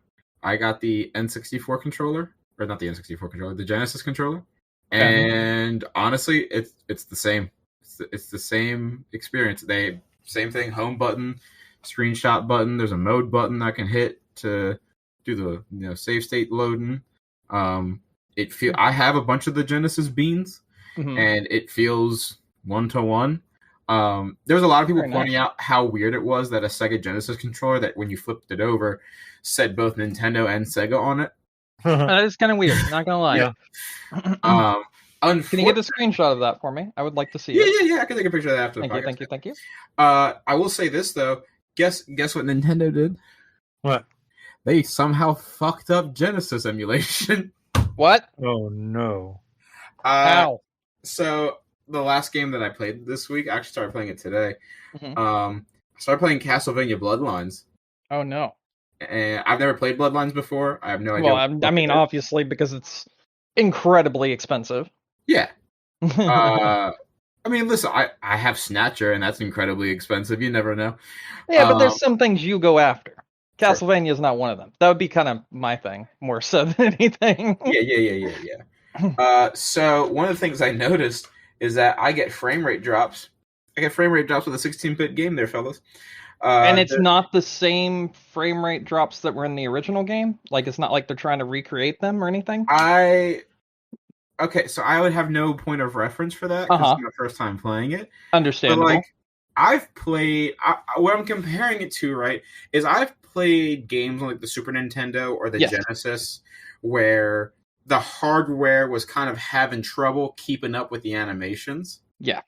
B: I got the N64 controller. Or not the N64 controller, the Genesis controller. And honestly, it's the same. It's the same experience. Same thing, home button, screenshot button. There's a mode button I can hit to do the save state loading. I have a bunch of the Genesis beans, and it feels 1-to-1. There's a lot of people pointing out how weird it was that a Sega Genesis controller that when you flipped it over said both Nintendo and Sega on it.
C: That is kind of weird, not gonna lie.
B: Yeah.
C: Can you get a screenshot of that for me? I would like to see it.
B: Yeah. I can take a picture of that after the podcast.
C: Thank you.
B: I will say this though. Guess what Nintendo did?
A: What?
B: They somehow fucked up Genesis emulation.
C: What?
A: Oh no.
C: How?
B: So the last game that I played this week, I actually started playing it today. I started playing Castlevania Bloodlines.
C: Oh no.
B: And I've never played Bloodlines before. I have no idea.
C: Well, I mean, obviously, because it's incredibly expensive.
B: Yeah. I mean, listen, I have Snatcher, and that's incredibly expensive. You never know.
C: Yeah, but there's some things you go after. Castlevania is not one of them. That would be kind of my thing, more so than anything.
B: Yeah. So one of the things I noticed is that I get frame rate drops. I get frame rate drops with a 16-bit game there, fellas.
C: And it's not the same frame rate drops that were in the original game? Like, it's not like they're trying to recreate them or anything?
B: Okay, so I would have no point of reference for that because it's my first time playing it.
C: Understandable.
B: But, like, I've played... what I'm comparing it to, right, is I've played games on, like, the Super Nintendo or the Genesis where the hardware was kind of having trouble keeping up with the animations.
C: Yeah.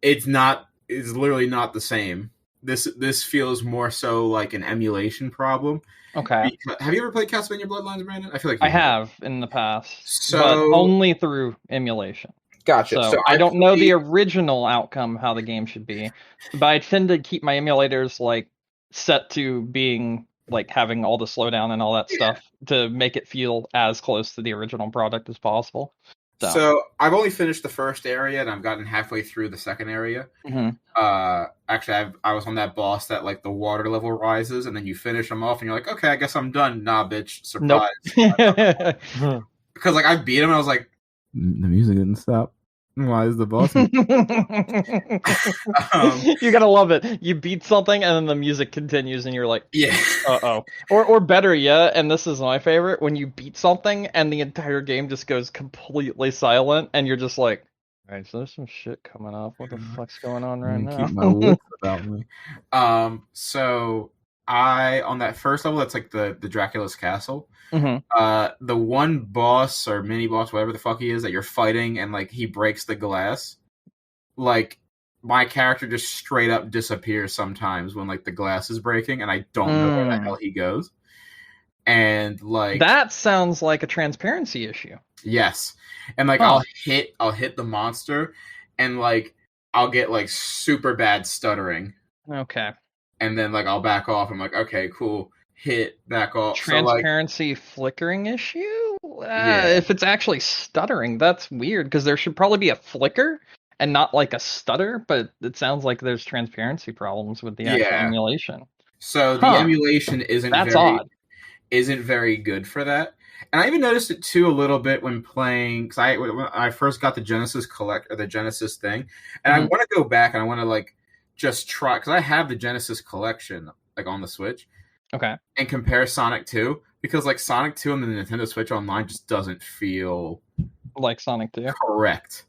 B: It's literally not the same. This feels more so like an emulation problem.
C: Okay.
B: Have you ever played Castlevania Bloodlines, Brandon? I feel like
C: I have in the past, but only through emulation.
B: Gotcha.
C: So I don't know the original outcome, how the game should be, but I tend to keep my emulators like set to being like having all the slowdown and all that stuff to make it feel as close to the original product as possible.
B: So I've only finished the first area, and I've gotten halfway through the second area. Actually, I was on that boss that like the water level rises, and then you finish them off, and you're like, okay, I guess I'm done. Nah, bitch, surprise.
C: Nope.
B: Because like I beat him, and I was like, the music didn't stop. Why is the boss?
C: You gotta love it. You beat something, and then the music continues, and you're like,
B: yeah.
C: Uh-oh. Or better yet, and this is my favorite, when you beat something, and the entire game just goes completely silent, and you're just like, alright, so there's some shit coming up. What the fuck's going on right now?
B: Keep my wits about me. So on that first level, that's like the Dracula's castle. The one boss or mini boss, whatever the fuck he is, that you're fighting, and like he breaks the glass. Like my character just straight up disappears sometimes when like the glass is breaking, and I don't know where the hell he goes. and like
C: that sounds like a transparency issue.
B: Yes, and like I'll hit the monster, and like I'll get like super bad stuttering.
C: Okay.
B: And then like I'll back off. I'm like, okay, cool. Hit, back off.
C: Transparency flickering issue?
B: Yeah.
C: If it's actually stuttering, that's weird because there should probably be a flicker and not like a stutter. But it sounds like there's transparency problems with the actual emulation.
B: So the emulation isn't very good for that. And I even noticed it too a little bit when playing, because when I first got the Genesis the Genesis thing, and I want to go back and I want to like just try, because I have the Genesis collection like on the Switch.
C: Okay.
B: And compare Sonic 2, because like Sonic 2 on the Nintendo Switch Online just doesn't feel
C: like Sonic 2.
B: Correct.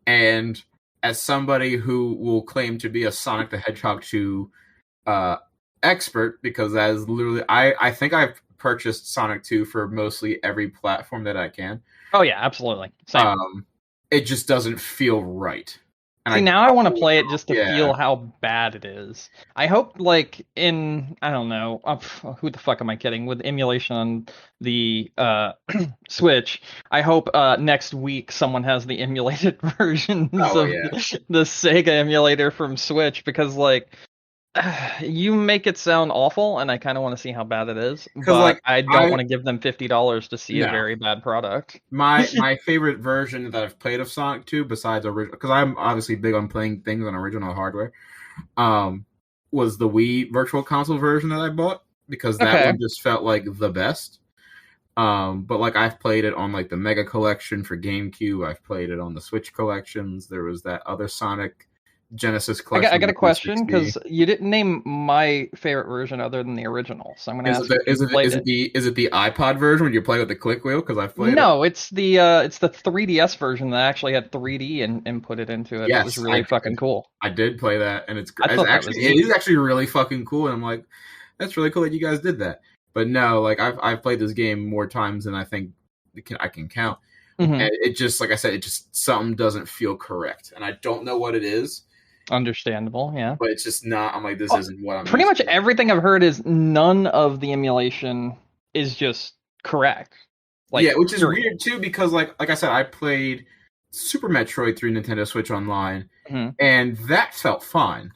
B: And as somebody who will claim to be a Sonic the Hedgehog 2 expert, because that is literally I think I've purchased Sonic 2 for mostly every platform that I can.
C: Oh yeah, absolutely. Same.
B: It just doesn't feel right.
C: See, now I want to play it just to feel how bad it is. I hope, like, I don't know, who the fuck am I kidding? With emulation on the Switch, I hope next week someone has the emulated versions of the Sega emulator from Switch, because, like, you make it sound awful, and I kind of want to see how bad it is, but like, I don't want to give them $50 to see a very bad product.
B: My favorite version that I've played of Sonic 2, besides original, because I'm obviously big on playing things on original hardware, was the Wii Virtual Console version that I bought, because that one just felt like the best. But like I've played it on like the Mega Collection for GameCube. I've played it on the Switch collections. There was that other Sonic Genesis collection.
C: I got a question, because you didn't name my favorite version other than the original, so I'm going to ask.
B: Is it the iPod version when you play with the click wheel? Because I've played.
C: No, it's the 3DS version that actually had 3D and inputted into it. Yes, it was really fucking cool.
B: I did play that, and it is actually really fucking cool. And I'm like, that's really cool that you guys did that. But no, like I've played this game more times than I think I can count. And it just, like I said, something doesn't feel correct, and I don't know what it is.
C: Understandable, yeah.
B: But it's just not. I'm like, this isn't what I'm.
C: Pretty much everything I've heard is none of the emulation is just correct.
B: Like, which is weird too, because like I said, I played Super Metroid through Nintendo Switch Online, and that felt fine.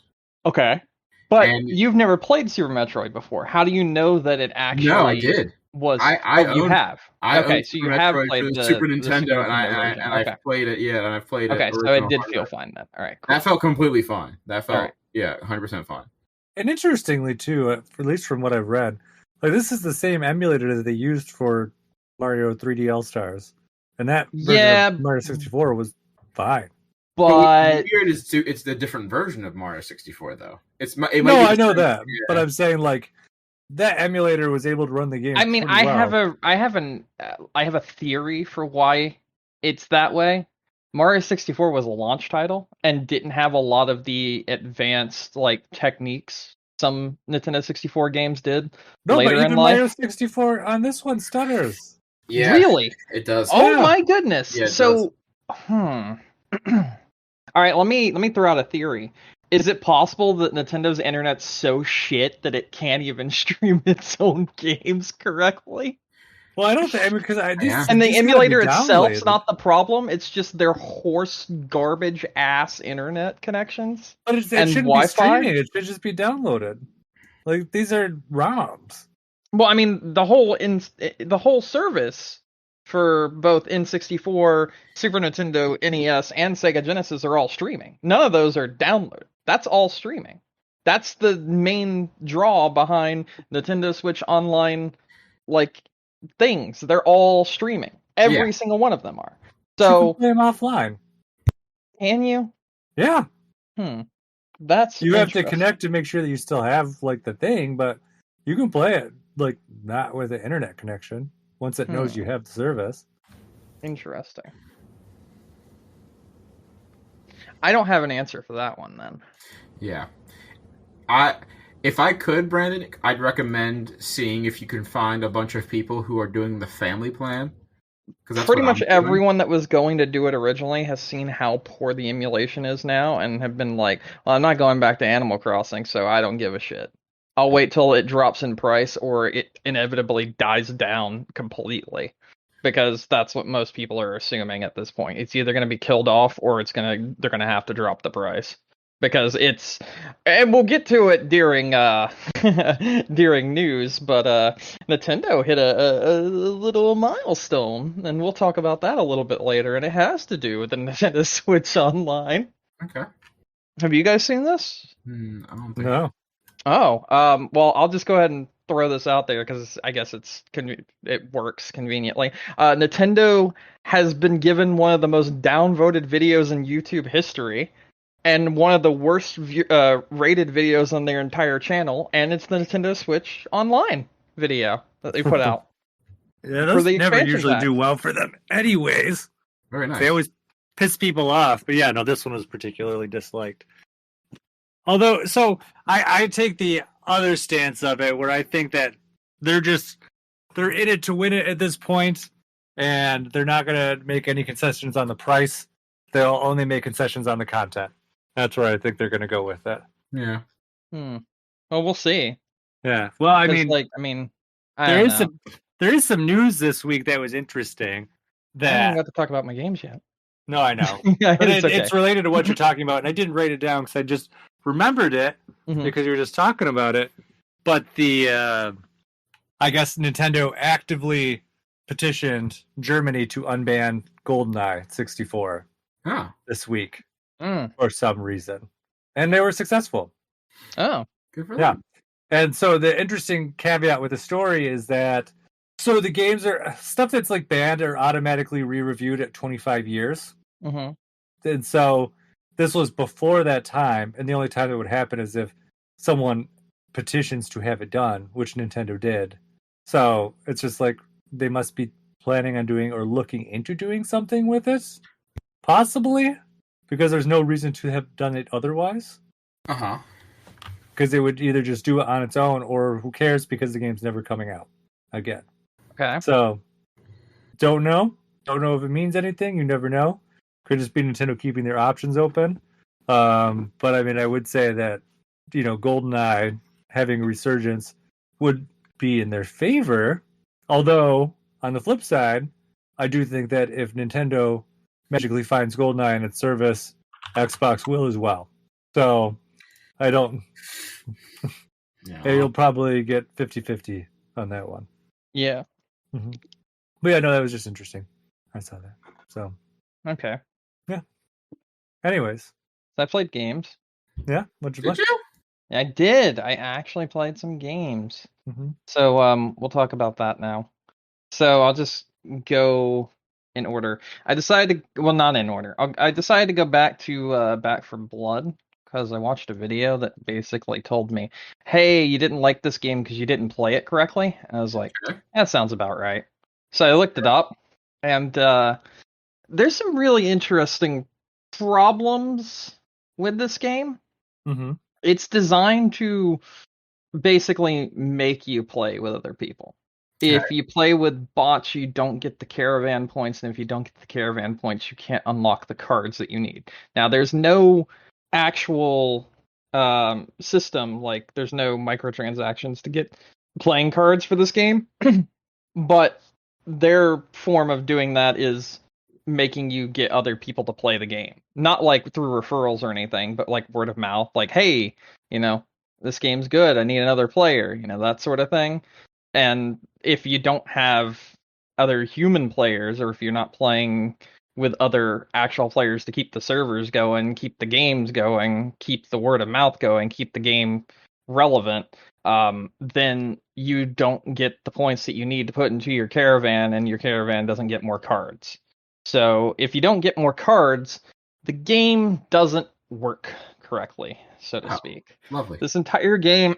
C: Okay, but you've never played Super Metroid before. How do you know that it actually?
B: No, I did.
C: You have. Okay, so you have played the
B: Super Nintendo, and I've played it. Yeah, and I've played it.
C: Okay, so it did feel fine then. All right, cool.
B: That felt completely fine. That felt 100% fine.
A: And interestingly too, at least from what I've read, like this is the same emulator that they used for Mario 3D All Stars, and that version of Mario 64 was fine.
C: But
B: weird is it's the different version of Mario 64 though.
A: I know that, but I'm saying like. That emulator was able to run the game.
C: I mean, I have a theory for why it's that way. Mario 64 was a launch title and didn't have a lot of the advanced like techniques some Nintendo 64 games did later in life.
A: Mario 64 on this one stutters.
B: Yeah,
C: really?
B: It does.
C: Oh my goodness!
B: Yeah,
C: so, all right, let me throw out a theory. Is it possible that Nintendo's internet's so shit that it can't even stream its own games correctly?
A: Well, I don't think, because
C: and the emulator itself's not the problem. It's just their horse garbage ass internet connections.
A: But it shouldn't be streaming. It should just be downloaded. Like these are ROMs.
C: Well, I mean, the whole service for both N64, Super Nintendo, NES, and Sega Genesis are all streaming. None of those are downloaded. That's all streaming. That's the main draw behind Nintendo Switch Online, like, things. They're all streaming. Every single one of them are. So
A: you can play them offline.
C: Can you?
A: Yeah.
C: That's
A: you have to connect to make sure that you still have like the thing, but you can play it like not with an internet connection once it knows you have the service.
C: Interesting. I don't have an answer for that one then.
B: Yeah. If I could, Brandon, I'd recommend seeing if you can find a bunch of people who are doing the family plan.
C: Pretty much everyone that was going to do it originally has seen how poor the emulation is now and have been like, well, I'm not going back to Animal Crossing, so I don't give a shit. I'll wait till it drops in price or it inevitably dies down completely. Because that's what most people are assuming at this point. It's either going to be killed off or they're going to have to drop the price. Because and we'll get to it during during news, but Nintendo hit a little milestone, and we'll talk about that a little bit later, and it has to do with the Nintendo Switch Online.
B: Okay.
C: Have you guys seen this?
B: I don't think
A: No.
C: Oh, well, I'll just go ahead and throw this out there because I guess it works conveniently. Nintendo has been given one of the most downvoted videos in YouTube history, and one of the worst rated videos on their entire channel, and it's the Nintendo Switch Online video that they put out.
A: Yeah, those
C: the
A: never
C: expansion
A: usually
C: pack.
A: do well for them anyways.
B: Very nice.
A: They always piss people off, but yeah, no, this one was particularly disliked. Although, so I take the other stance of it, where I think that they're in it to win it at this point, and they're not going to make any concessions on the price. They'll only make concessions on the content. That's where I think they're going to go with it.
B: Yeah.
C: Well, we'll see.
A: Yeah. Well, I mean,
C: there
A: is some news this week that was interesting.
C: I
A: That
C: haven't got to talk about my games yet.
A: no, I know,
C: Yeah,
A: but
C: it's okay.
A: it's related to what you're talking about, and I didn't write it down because I just remembered it because you were just talking about it. But I guess Nintendo actively petitioned Germany to unban GoldenEye 64 this week for some reason, and they were successful.
C: Oh,
B: good for them.
A: And so the interesting caveat with the story is that so the games are stuff that's like banned are automatically re-reviewed at 25 years. And so this was before that time, and the only time it would happen is if someone petitions to have it done, which Nintendo did. So it's just like they must be planning on doing or looking into doing something with this, possibly, because there's no reason to have done it otherwise. Because they would either just do it on its own, or who cares, because the game's never coming out again.
C: okay.
A: So, don't know if it means anything. You never know. Could just be Nintendo keeping their options open. But I mean, I would say that, GoldenEye having a resurgence would be in their favor. Although, on the flip side, I do think that if Nintendo magically finds GoldenEye in its service, Xbox will as well. So, I don't... You'll probably get 50-50 on that one.
C: Yeah.
A: But yeah, no, that was just interesting. I saw that. So...
C: Okay.
A: Yeah. Anyways.
C: I played games.
A: Yeah? What'd you play?
B: Did you?
C: I did. I actually played some games. So we'll talk about that now. So I'll just go in order. I decided to, well, not in order. I decided to go back to Back 4 Blood because I watched a video that basically told me, hey, you didn't like this game because you didn't play it correctly. And I was like, that sounds about right. So I looked it up, and there's some really interesting problems with this game. It's designed to basically make you play with other people. If you play with bots, you don't get the caravan points, and if you don't get the caravan points, you can't unlock the cards that you need. Now, there's no actual system, like there's no microtransactions to get playing cards for this game, but their form of doing that is making you get other people to play the game. Not like through referrals or anything, but like word of mouth, like, hey, this game's good, I need another player, that sort of thing. And if you don't have other human players, or if you're not playing with other actual players to keep the servers going, keep the games going, keep the word of mouth going, keep the game relevant, then you don't get the points that you need to put into your caravan, and your caravan doesn't get more cards. So if you don't get more cards, the game doesn't work correctly, so to speak.
B: Lovely.
C: This entire game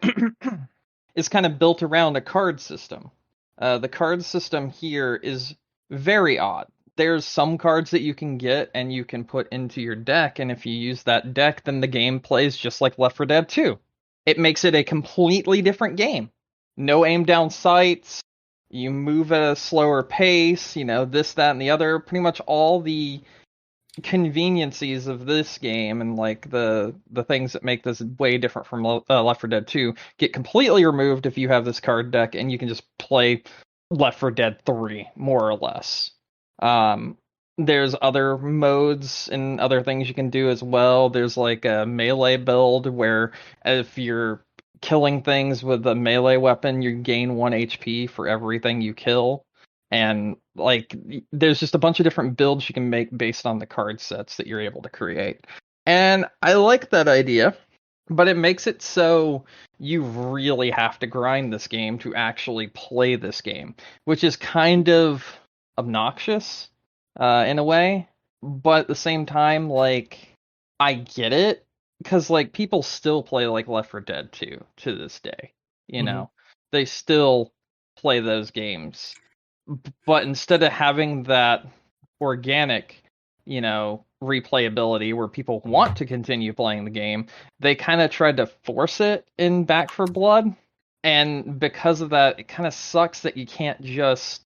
C: is kind of built around a card system. The card system here is very odd. There's some cards that you can get and you can put into your deck, and if you use that deck, then the game plays just like Left 4 Dead 2. It makes it a completely different game. No aim down sights, you move at a slower pace, this, that, and the other. Pretty much all the conveniences of this game and like the things that make this way different from Left 4 Dead 2 get completely removed if you have this card deck and you can just play Left 4 Dead 3 more or less. There's other modes and other things you can do as well. There's like a melee build where if you're killing things with a melee weapon, you gain 1 HP for everything you kill. And like there's just a bunch of different builds you can make based on the card sets that you're able to create. And I like that idea, but it makes it so you really have to grind this game to actually play this game, which is kind of obnoxious in a way. But at the same time, like I get it because like people still play like Left 4 Dead 2 to this day. You know, they still play those games. But instead of having that organic, replayability where people want to continue playing the game, they kind of tried to force it in Back 4 Blood. And because of that, it kind of sucks that you can't just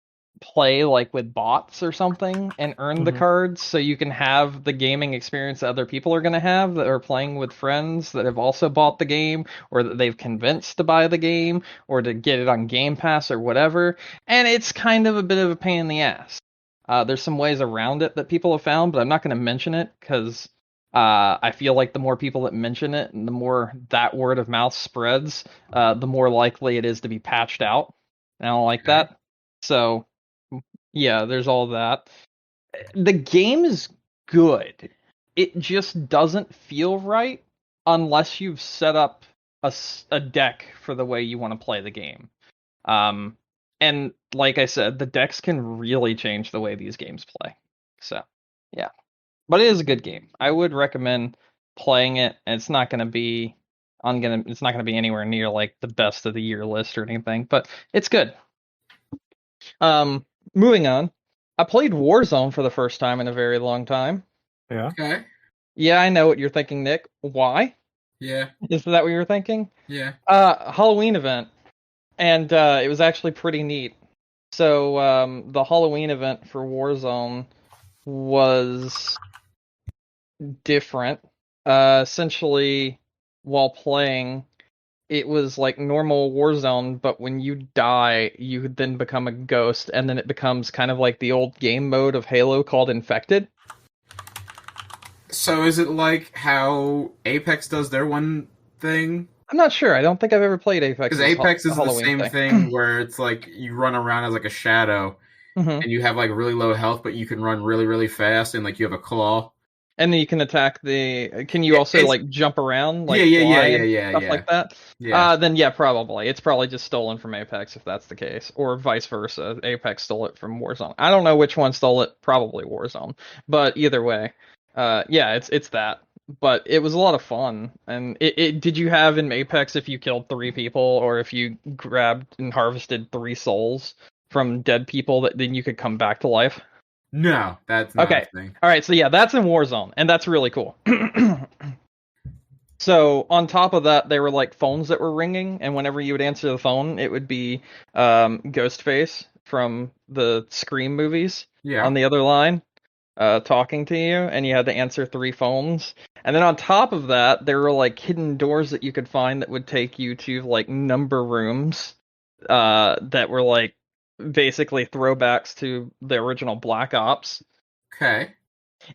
C: play like with bots or something and earn the cards so you can have the gaming experience that other people are going to have that are playing with friends that have also bought the game or that they've convinced to buy the game or to get it on Game Pass or whatever. And it's kind of a bit of a pain in the ass. There's some ways around it that people have found, but I'm not going to mention it because I feel like the more people that mention it and the more that word of mouth spreads, the more likely it is to be patched out. And I don't like that. So yeah, there's all that. The game is good. It just doesn't feel right unless you've set up a deck for the way you want to play the game. And like I said, the decks can really change the way these games play. So, yeah. But it is a good game. I would recommend playing it. And it's not going to be anywhere near like the best of the year list or anything, but it's good. Moving on, I played Warzone for the first time in a very long time.
A: Yeah.
B: Okay.
C: Yeah, I know what you're thinking, Nick. Why?
B: Yeah.
C: Is that what you were thinking?
B: Yeah.
C: Halloween event. And it was actually pretty neat. So the Halloween event for Warzone was different. Essentially, while playing, it was like normal Warzone, but when you die, you then become a ghost, and then it becomes kind of like the old game mode of Halo called Infected.
B: So is it like how Apex does their one thing?
C: I'm not sure. I don't think I've ever played Apex.
B: Because Apex is the same thing where it's like you run around as like a shadow, and you have like really low health, but you can run really, really fast, and like you have a claw.
C: And then you can attack can you also like jump around? Like
B: yeah,
C: stuff like that?
B: Yeah.
C: Then yeah, probably. It's probably just stolen from Apex if that's the case. Or vice versa. Apex stole it from Warzone. I don't know which one stole it, probably Warzone. But either way, yeah, it's that. But it was a lot of fun. And did you have in Apex if you killed 3 people or if you grabbed and harvested 3 souls from dead people that then you could come back to life?
B: No, that's not
C: okay.
B: a thing.
C: All right, so yeah, that's in Warzone, and that's really cool. So on top of that, there were like phones that were ringing, and whenever you would answer the phone, it would be Ghostface from the Scream movies on the other line talking to you, and you had to answer 3 phones. And then on top of that, there were like hidden doors that you could find that would take you to like number rooms that were like basically throwbacks to the original Black Ops.
B: Okay.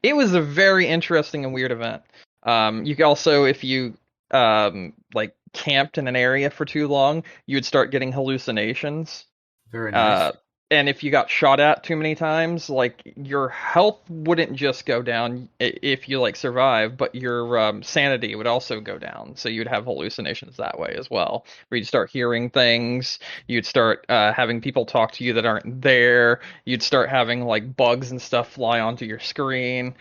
C: It was a very interesting and weird event. You could also, if you like camped in an area for too long, you would start getting hallucinations.
B: Very nice.
C: And if you got shot at too many times, like your health wouldn't just go down if you like survive, but your sanity would also go down. So you'd have hallucinations that way as well, where you'd start hearing things. You'd start having people talk to you that aren't there. You'd start having like bugs and stuff fly onto your screen.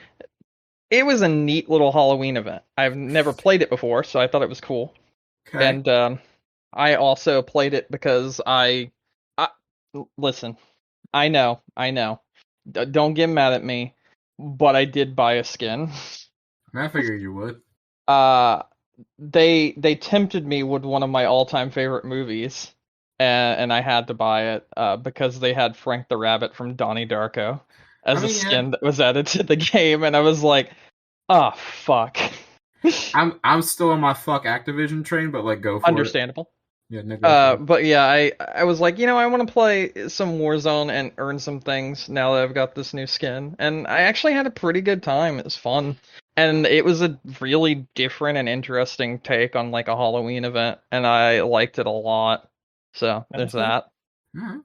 C: It was a neat little Halloween event. I've never played it before, so I thought it was cool. Okay. And I also played it because listen, I know. Don't get mad at me, but I did buy a skin.
B: I figured you would.
C: They tempted me with one of my all-time favorite movies, and I had to buy it because they had Frank the Rabbit from Donnie Darko. as a skin that was added to the game, and I was like, oh fuck.
B: I'm still on my fuck Activision train, but like go for
C: Understandable.
B: it. Yeah,
C: but yeah, I was like, I want to play some Warzone and earn some things now that I've got this new skin, and I actually had a pretty good time. It was fun, and it was a really different and interesting take on like a Halloween event, and I liked it a lot. So there's that.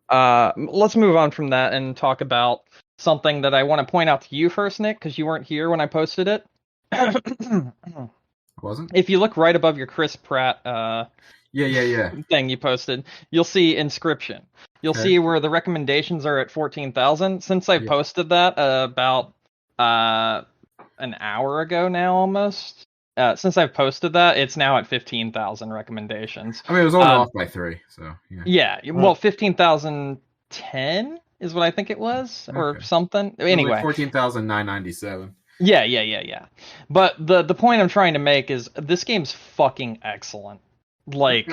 C: Let's move on from that and talk about something that I want to point out to you first, Nick, because you weren't here when I posted it.
B: Wasn't?
C: If you look right above your Chris Pratt thing you posted, you'll see Inscryption. You'll see where the recommendations are at 14,000. Since I posted that about an hour ago now almost, since I've posted that, it's now at 15,000 recommendations.
B: I mean, it was only off by 3, so yeah.
C: Yeah, well, 15,010 is what I think it was, or something. Anyway,
B: like 14,997.
C: Yeah. But the point I'm trying to make is this game's fucking excellent. Like,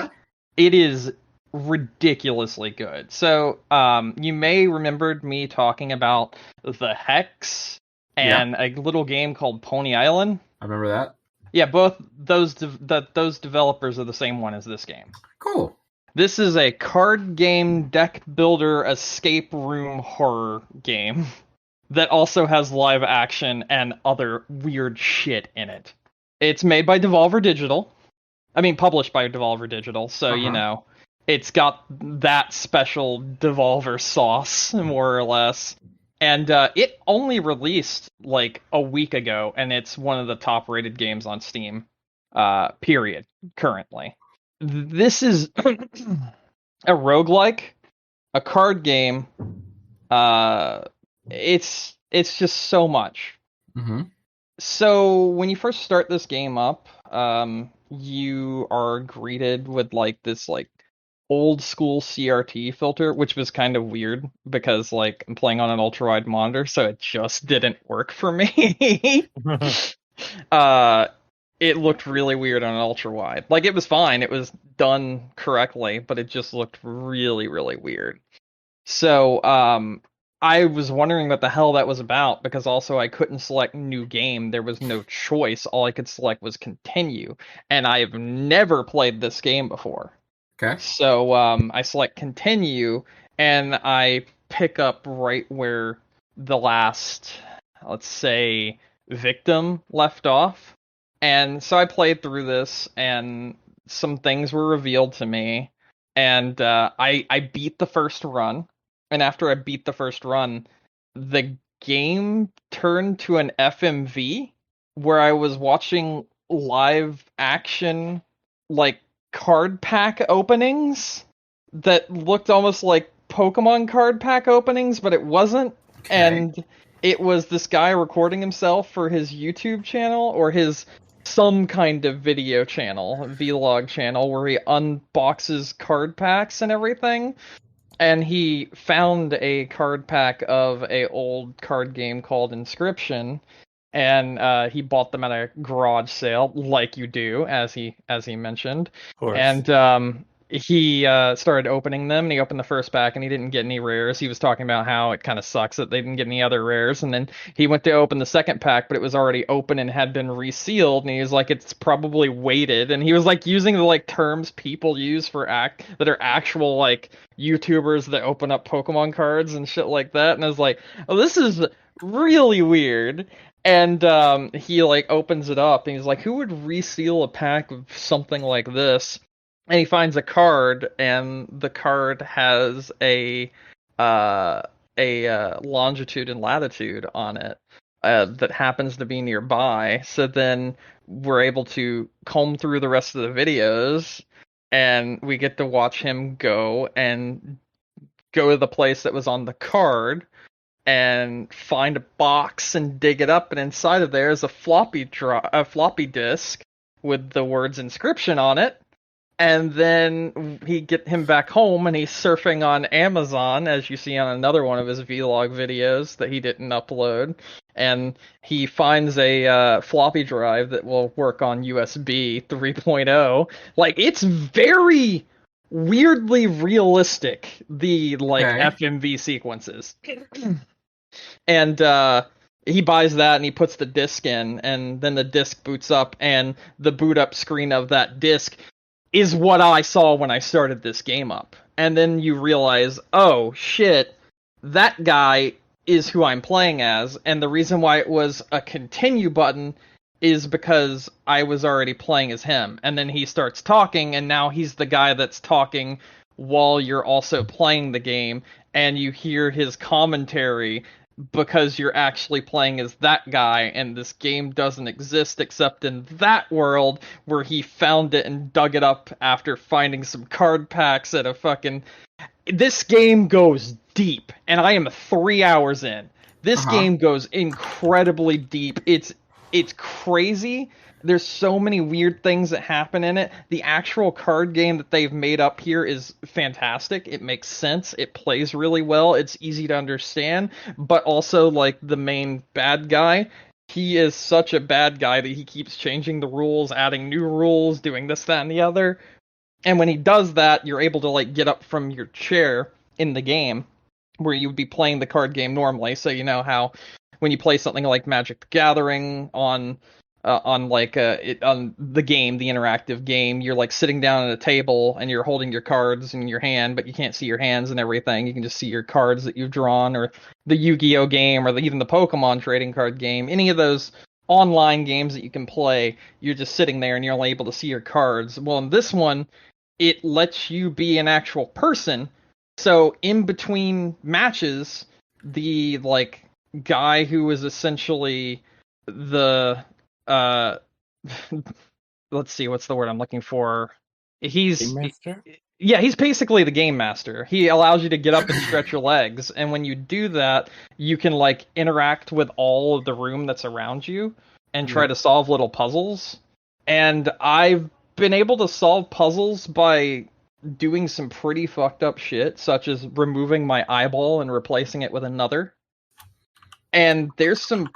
C: it is ridiculously good. So, you may remembered me talking about the Hex and a little game called Pony Island.
B: I remember that.
C: Yeah, both those developers are the same one as this game.
B: Cool.
C: This is a card game deck builder escape room horror game that also has live action and other weird shit in it. It's made by Devolver Digital. I mean, published by Devolver Digital, so, it's got that special Devolver sauce, more or less. And it only released, like, a week ago, and it's one of the top-rated games on Steam, period, currently. This is a roguelike, a card game. It's just so much.
B: Mm-hmm.
C: So when you first start this game up, you are greeted with like this like old school CRT filter, which was kind of weird because like I'm playing on an ultra wide monitor, so it just didn't work for me. It looked really weird on an ultra wide. Like, it was fine, it was done correctly, but it just looked really, really weird. So, I was wondering what the hell that was about, because also I couldn't select new game. There was no choice. All I could select was continue. And I've never played this game before.
B: Okay.
C: So, I select continue, and I pick up right where the last, let's say, victim left off. And so I played through this, and some things were revealed to me, and I beat the first run. And after I beat the first run, the game turned to an FMV where I was watching live action, like, card pack openings that looked almost like Pokemon card pack openings, but it wasn't. Okay. And it was this guy recording himself for his YouTube channel, or his some kind of video channel, vlog channel, where he unboxes card packs and everything. And he found a card pack of a old card game called Inscryption, and he bought them at a garage sale, like you do, as he mentioned. Of course. And he started opening them, and he opened the first pack, and he didn't get any rares. He was talking about how it kind of sucks that they didn't get any other rares, and then he went to open the second pack, but it was already open and had been resealed, and he was like, it's probably weighted, and he was like using the like terms people use for that are actual like YouTubers that open up Pokemon cards and shit like that, and I was like, oh, this is really weird. And he like opens it up, and he's like, who would reseal a pack of something like this? And he finds a card, and the card has a longitude and latitude on it that happens to be nearby. So then we're able to comb through the rest of the videos, and we get to watch him go to the place that was on the card and find a box and dig it up, and inside of there is a floppy disk with the words Inscryption on it. And then he get him back home, and he's surfing on Amazon, as you see on another one of his vlog videos that he didn't upload. And he finds a floppy drive that will work on USB 3.0. Like, it's very weirdly realistic, the like FMV sequences. And he buys that and he puts the disc in, and then the disc boots up, and the boot up screen of that disc is what I saw when I started this game up. And then you realize, oh shit, that guy is who I'm playing as, and the reason why it was a continue button is because I was already playing as him. And then he starts talking, and now he's the guy that's talking while you're also playing the game, and you hear his commentary because you're actually playing as that guy, and this game doesn't exist except in that world where he found it and dug it up after finding some card packs at a fucking... This game goes deep, and I am 3 hours in. This game goes incredibly deep. It's crazy. There's so many weird things that happen in it. The actual card game that they've made up here is fantastic. It makes sense. It plays really well. It's easy to understand. But also, like, the main bad guy, he is such a bad guy that he keeps changing the rules, adding new rules, doing this, that, and the other. And when he does that, you're able to, like, get up from your chair in the game, where you would be playing the card game normally. So you know how when you play something like Magic the Gathering on the game, the interactive game, you're like sitting down at a table and you're holding your cards in your hand, but you can't see your hands and everything. You can just see your cards that you've drawn, or the Yu-Gi-Oh game, or even the Pokemon trading card game. Any of those online games that you can play, you're just sitting there and you're only able to see your cards. Well, in this one, it lets you be an actual person. So in between matches, the like guy who was essentially the let's see, what's the word I'm looking for? He's
A: Game master?
C: Yeah, he's basically the game master. He allows you to get up and stretch your legs, and when you do that, you can like interact with all of the room that's around you and try to solve little puzzles. And I've been able to solve puzzles by doing some pretty fucked up shit, such as removing my eyeball and replacing it with another. And there's some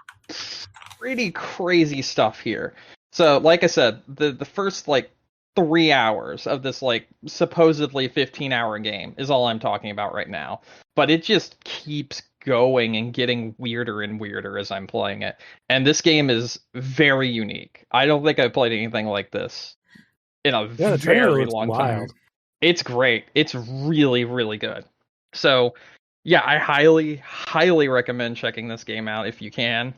C: pretty crazy stuff here. So, like I said, the first, like, 3 hours of this, like, supposedly 15-hour game is all I'm talking about right now. But it just keeps going and getting weirder and weirder as I'm playing it. And this game is very unique. I don't think I've played anything like this in a very long time. It's great. It's really, really good. So, yeah, I highly, highly recommend checking this game out if you can.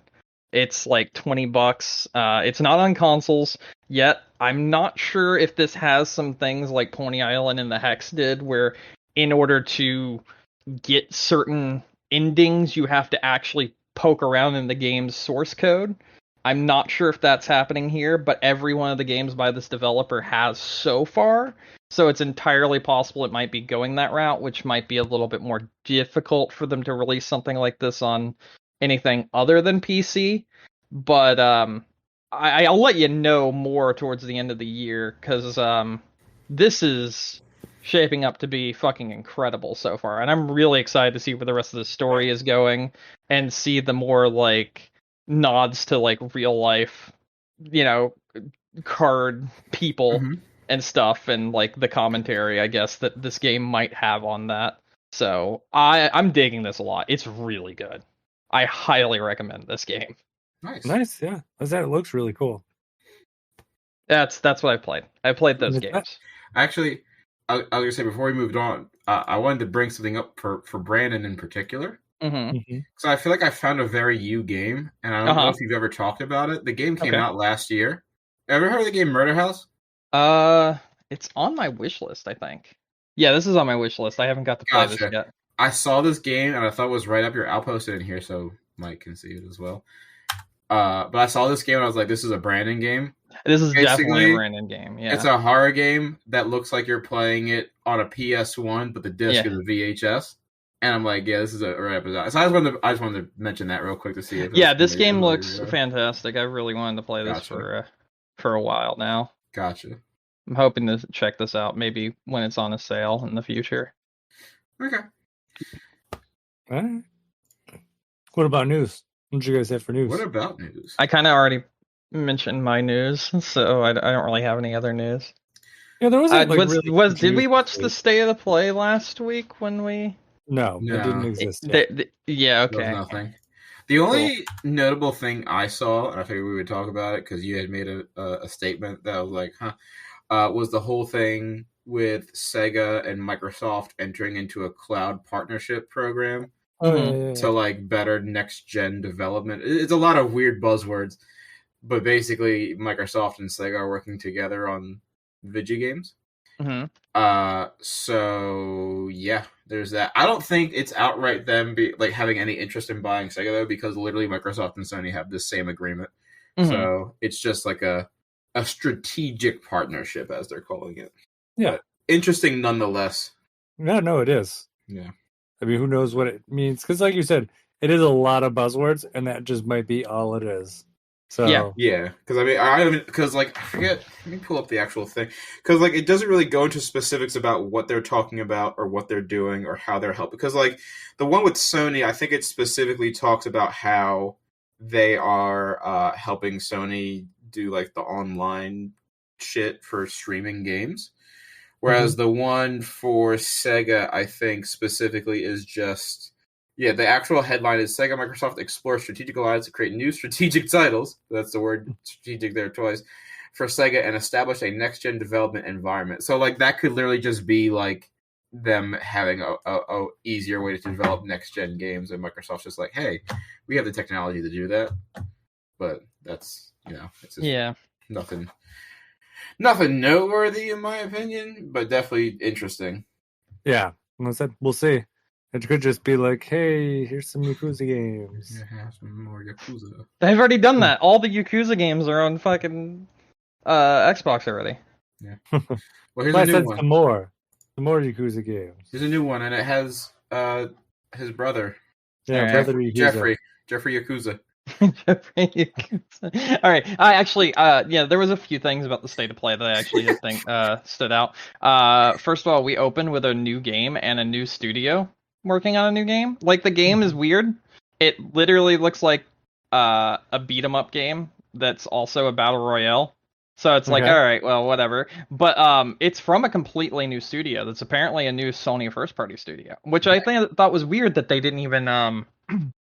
C: It's like $20. It's not on consoles yet. I'm not sure if this has some things like Pony Island and the Hex did, where in order to get certain endings, you have to actually poke around in the game's source code. I'm not sure if that's happening here, but every one of the games by this developer has so far. So it's entirely possible it might be going that route, which might be a little bit more difficult for them to release something like this on anything other than PC. But I'll let you know more towards the end of the year, because this is shaping up to be fucking incredible so far. And I'm really excited to see where the rest of the story is going and see the more, like, nods to, like, real life, you know, card people and stuff, and, like, the commentary, I guess, that this game might have on that. So I'm digging this a lot. It's really good. I highly recommend this game.
A: Nice, yeah. That looks really cool.
C: That's what I've played. I played those games.
B: Actually, I was gonna say, before we moved on, I wanted to bring something up for Brandon in particular. So I feel like I found a very you game, and I don't know if you've ever talked about it. The game came out last year. Ever heard of the game Murder House?
C: It's on my wish list, I think. Yeah, this is on my wish list. I haven't got to play this yet.
B: I saw this game, and I thought it was right up your... I'll post it in here so Mike can see it as well. But I saw this game, and I was like, this is a Brandon game.
C: This is definitely a Brandon game, yeah.
B: It's a horror game that looks like you're playing it on a PS1, but the disc is a VHS. And I'm like, yeah, this is a right episode. So I just wanted to mention that real quick to see if...
C: Yeah, this game looks fantastic. I really wanted to play this for a while now.
B: Gotcha.
C: I'm hoping to check this out maybe when it's on a sale in the future.
B: Okay.
A: All right. What about news? What did you guys have for news?
B: What about news?
C: I kind of already mentioned my news, so I don't really have any other news.
A: Yeah, there wasn't
C: did we watch the State of the Play last week when we...
A: No, it didn't
B: No.
A: exist yet.
C: Yeah,
B: There was
C: okay.
B: nothing. The only notable thing I saw, and I figured we would talk about it because you had made a statement that was like, was the whole thing with Sega and Microsoft entering into a cloud partnership program
A: Oh,
B: to like better next gen development. It's a lot of weird buzzwords, but basically Microsoft and Sega are working together on video games. So yeah, there's that. I don't think it's outright them having any interest in buying Sega though, because literally Microsoft and Sony have the same agreement. So it's just like a strategic partnership, as they're calling it.
A: Yeah.
B: But interesting nonetheless.
A: No, it is.
B: Yeah.
A: I mean, who knows what it means? Because, like you said, it is a lot of buzzwords, and that just might be all it is. So
B: yeah. Because I forget. Let me pull up the actual thing. Because like it doesn't really go into specifics about what they're talking about or what they're doing or how they're helping. Because like the one with Sony, I think it specifically talks about how they are helping Sony do like the online shit for streaming games. Whereas the one for Sega, I think specifically is just, the actual headline is Sega Microsoft explore strategic alliance to create new strategic titles. That's the word strategic there twice for Sega and establish a next gen development environment. So like that could literally just be like them having a easier way to develop next gen games, and Microsoft's just like, hey, we have the technology to do that. But that's it's just nothing noteworthy in my opinion, but definitely interesting.
A: Yeah, we'll see. It could just be like, hey, here's some Yakuza games.
B: Yeah, some more Yakuza.
C: They've already done that. All the Yakuza games are on fucking Xbox already.
B: Yeah. Well, here's a new one.
A: Some more Yakuza games.
B: Here's a new one, and it has his brother.
A: Yeah, brother Yakuza.
B: Jeffrey Yakuza.
C: Jeffrey Yakuza. All right. I actually, there was a few things about the state of play that I actually did think stood out. First of all, we opened with a new game and a new studio working on a new game. Like, the game is weird. It literally looks like a beat 'em up game that's also a battle royale. So it's like, all right, well, whatever. But it's from a completely new studio. That's apparently a new Sony first-party studio, which I thought was weird that they didn't even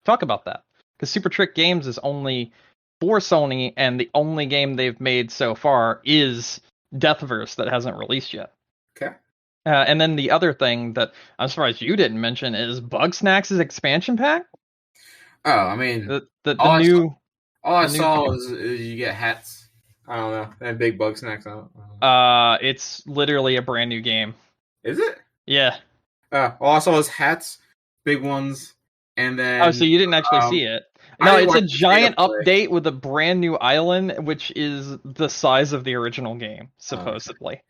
C: talk about that. Because Super Trick Games is only for Sony, and the only game they've made so far is Deathverse that hasn't released yet.
B: Okay.
C: And then the other thing that I'm surprised you didn't mention is Bugsnax' expansion pack.
B: Oh, I mean, all I saw was you get hats. I don't know. And big Bugsnax.
C: It's literally a brand new game.
B: Is it?
C: Yeah.
B: All I saw was hats, big ones, and then.
C: Oh, so you didn't actually see it? No, it's a giant update with a brand new island, which is the size of the original game, supposedly.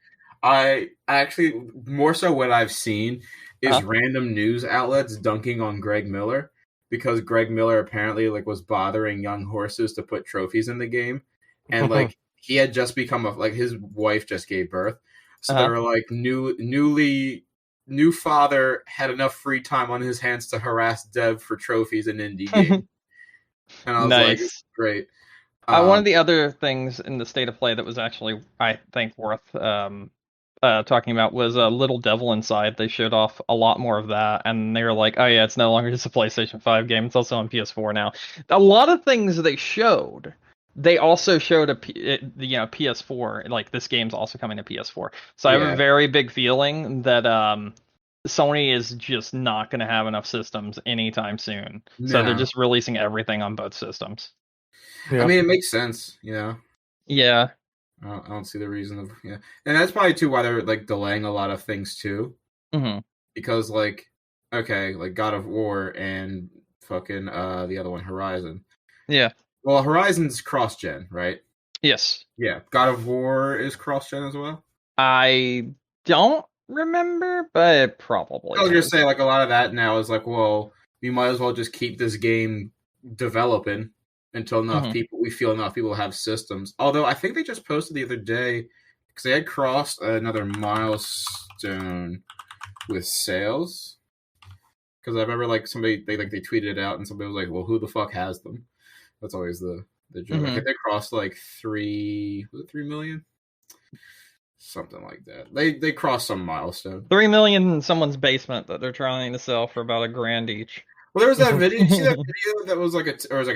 B: I actually, more so what I've seen is random news outlets dunking on Greg Miller, because Greg Miller apparently was bothering young horses to put trophies in the game, and he had just become his wife just gave birth, so they were like new father had enough free time on his hands to harass dev for trophies in indie game. And I was like, great.
C: One of the other things in the state of play that was actually, I think, worth talking about was Little Devil Inside. They showed off a lot more of that, and they were like, oh yeah, it's no longer just a PlayStation 5 game, it's also on PS4 now. A lot of things they showed, they also showed a PS4, like this game's also coming to PS4. So I have a very big feeling that Sony is just not going to have enough systems anytime soon. No. So they're just releasing everything on both systems.
B: Yeah. I mean, it makes sense, Yeah. I don't see the reason of, And that's probably, too, why they're, delaying a lot of things, too.
C: Mm-hmm.
B: Because, God of War and fucking the other one, Horizon.
C: Yeah.
B: Well, Horizon's cross-gen, right?
C: Yes.
B: Yeah. God of War is cross-gen as well?
C: I don't remember, but probably.
B: I was just saying, a lot of that now is well, we might as well just keep this game developing until we feel enough people have systems. Although I think they just posted the other day, because they had crossed another milestone with sales. Because I remember somebody they tweeted it out, and somebody was like, "Well, who the fuck has them?" That's always the joke. I think they crossed 3 million. something like that. They crossed some milestone.
C: 3 million in someone's basement that they're trying to sell for about $1,000 each.
B: Well, there was that video. You see that video that was like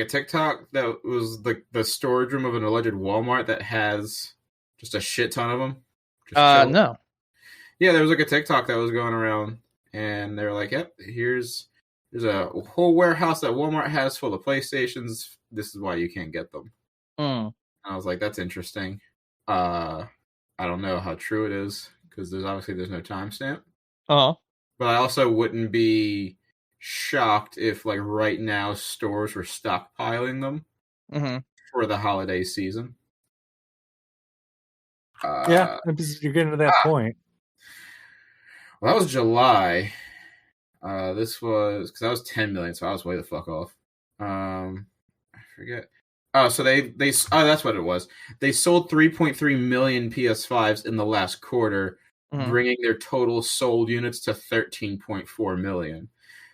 B: a TikTok that was the storage room of an alleged Walmart that has just a shit ton of them.
C: No.
B: Yeah, there was like a TikTok that was going around, and they were like, "Yep, there's a whole warehouse that Walmart has full of PlayStations. This is why you can't get them."
C: Mm.
B: I was like, "That's interesting." I don't know how true it is because there's no timestamp.
C: Uh-huh.
B: But I also wouldn't be shocked if, like, right now stores were stockpiling them for the holiday season.
A: Yeah, you're getting to that point.
B: Well, that was July. This was because that was 10 million, so I was way the fuck off. I forget. Oh, so they that's what it was. They sold 3.3 million PS5s in the last quarter, bringing their total sold units to 13.4 million.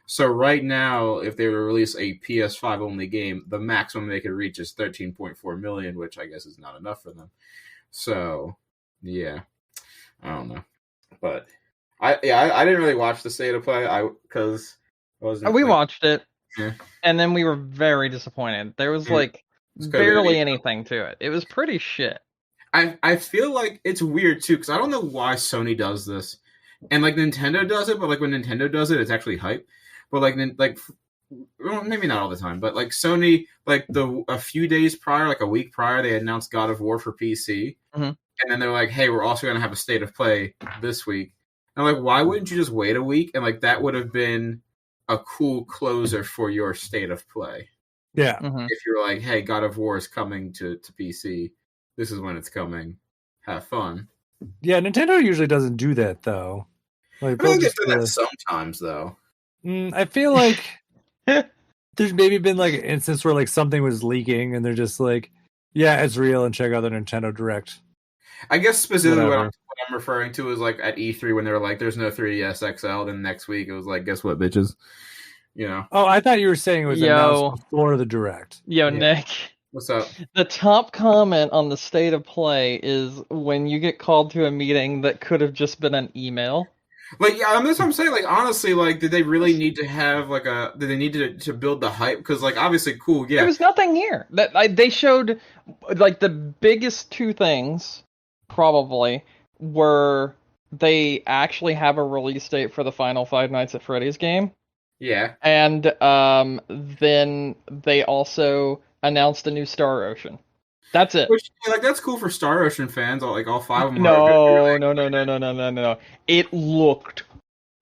B: So right now, if they were to release a PS5 only game, the maximum they could reach is 13.4 million, which I guess is not enough for them. So, yeah, I don't know, but I didn't really watch the state of play because
C: we watched it,
B: yeah.
C: And then we were very disappointed. There was barely anything to it. It was pretty shit.
B: I feel like it's weird too because I don't know why Sony does this, and like Nintendo does it, but like when Nintendo does it, it's actually hype. But well, maybe not all the time, but like Sony, like a few days prior, like a week prior, they announced God of War for PC, and then they're like, "Hey, we're also going to have a state of play this week." And I'm like, why wouldn't you just wait a week? And like that would have been a cool closer for your state of play.
A: Yeah,
B: if you're like, "Hey, God of War is coming to PC. This is when it's coming. Have fun."
A: Yeah, Nintendo usually doesn't do that though. Like,
B: I think they do that sometimes though.
A: I feel like there's maybe been like an instance where like something was leaking and they're just like, yeah, it's real, and check out the Nintendo Direct.
B: I guess specifically what I'm referring to is like at E3 when they were like, there's no 3DS XL, then next week it was like, guess what, bitches? You know.
A: Oh, I thought you were saying it was announced before the Direct.
C: Yo, yeah. Nick.
B: What's up?
C: The top comment on the state of play is when you get called to a meeting that could have just been an email.
B: Like, yeah, that's what I'm saying. Like, honestly, like, did they really need to have like did they need to build the hype? Because like, obviously, cool, yeah.
C: There was nothing here. They showed like the biggest two things probably were they actually have a release date for the final Five Nights at Freddy's game.
B: Yeah.
C: And then they also announced a new Star Ocean. That's it.
B: Which, like, that's cool for Star Ocean fans. Like all five of them.
C: No. It looked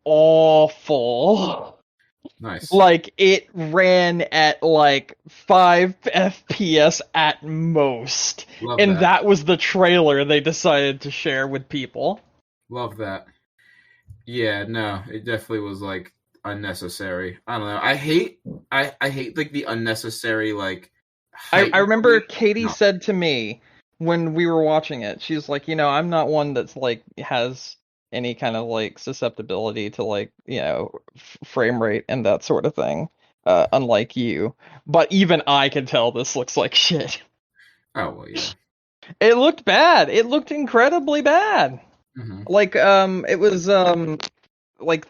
C: awful.
B: Nice.
C: Like it ran at like 5 FPS at most.
B: Love
C: and that was the trailer they decided to share with people.
B: Love that. Yeah, no, it definitely was like unnecessary. I don't know. I hate like the unnecessary like
C: I remember Katie said to me when we were watching it, she's like, I'm not one that's like has any kind of like susceptibility to like, frame rate and that sort of thing, unlike you. But even I can tell this looks like shit.
B: Oh, well, yeah.
C: It looked bad. It looked incredibly bad.
B: Mm-hmm.
C: Like, it was, like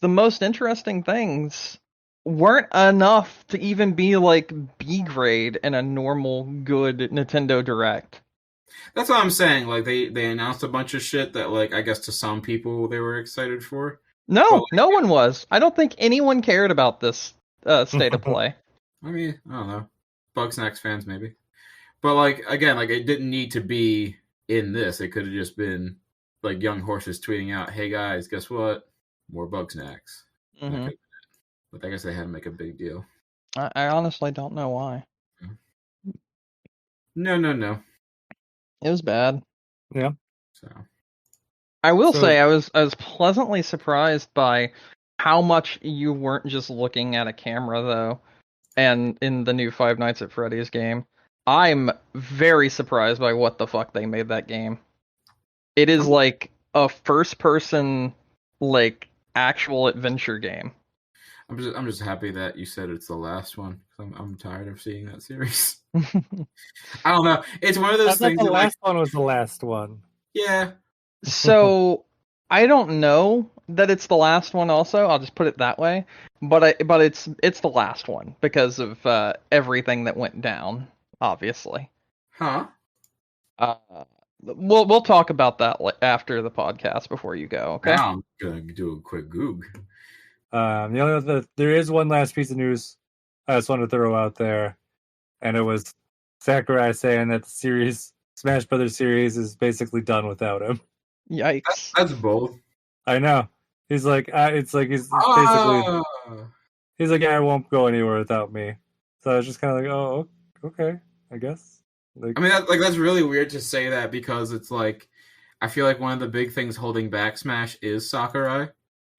C: the most interesting things weren't enough to even be like B grade in a normal good Nintendo Direct.
B: That's what I'm saying. Like they announced a bunch of shit that like I guess to some people they were excited for.
C: No, no one was. I don't think anyone cared about this state of play.
B: I mean, I don't know. Bugsnax fans maybe. But like again, like it didn't need to be in this. It could have just been like young horses tweeting out, "Hey guys, guess what? More Bugsnax."
C: Mm-hmm.
B: But I guess they had to make a big deal.
C: I honestly don't know why.
B: No.
C: It was bad.
A: Yeah.
B: So
C: I will say I was pleasantly surprised by how much you weren't just looking at a camera though, and in the new Five Nights at Freddy's game. I'm very surprised by what the fuck they made that game. It is like a first person like actual adventure game.
B: I'm just happy that you said it's the last one. I'm tired of seeing that series. I don't know. It's one of those things.
A: The last one was the last one.
B: Yeah.
C: So I don't know that it's the last one. Also, I'll just put it that way. But it's the last one because of everything that went down. Obviously.
B: Huh?
C: We'll talk about that after the podcast before you go. Okay.
B: Now I'm gonna do a quick goog.
A: There is one last piece of news I just want to throw out there, and it was Sakurai saying that the series Smash Brothers series is basically done without him.
C: Yikes!
B: That's bold.
A: I know. He's like, it's like he's basically. He's like, yeah, I won't go anywhere without me. So I was just kind of like, oh, okay, I guess.
B: Like, I mean, that's really weird to say that because it's like, I feel like one of the big things holding back Smash is Sakurai.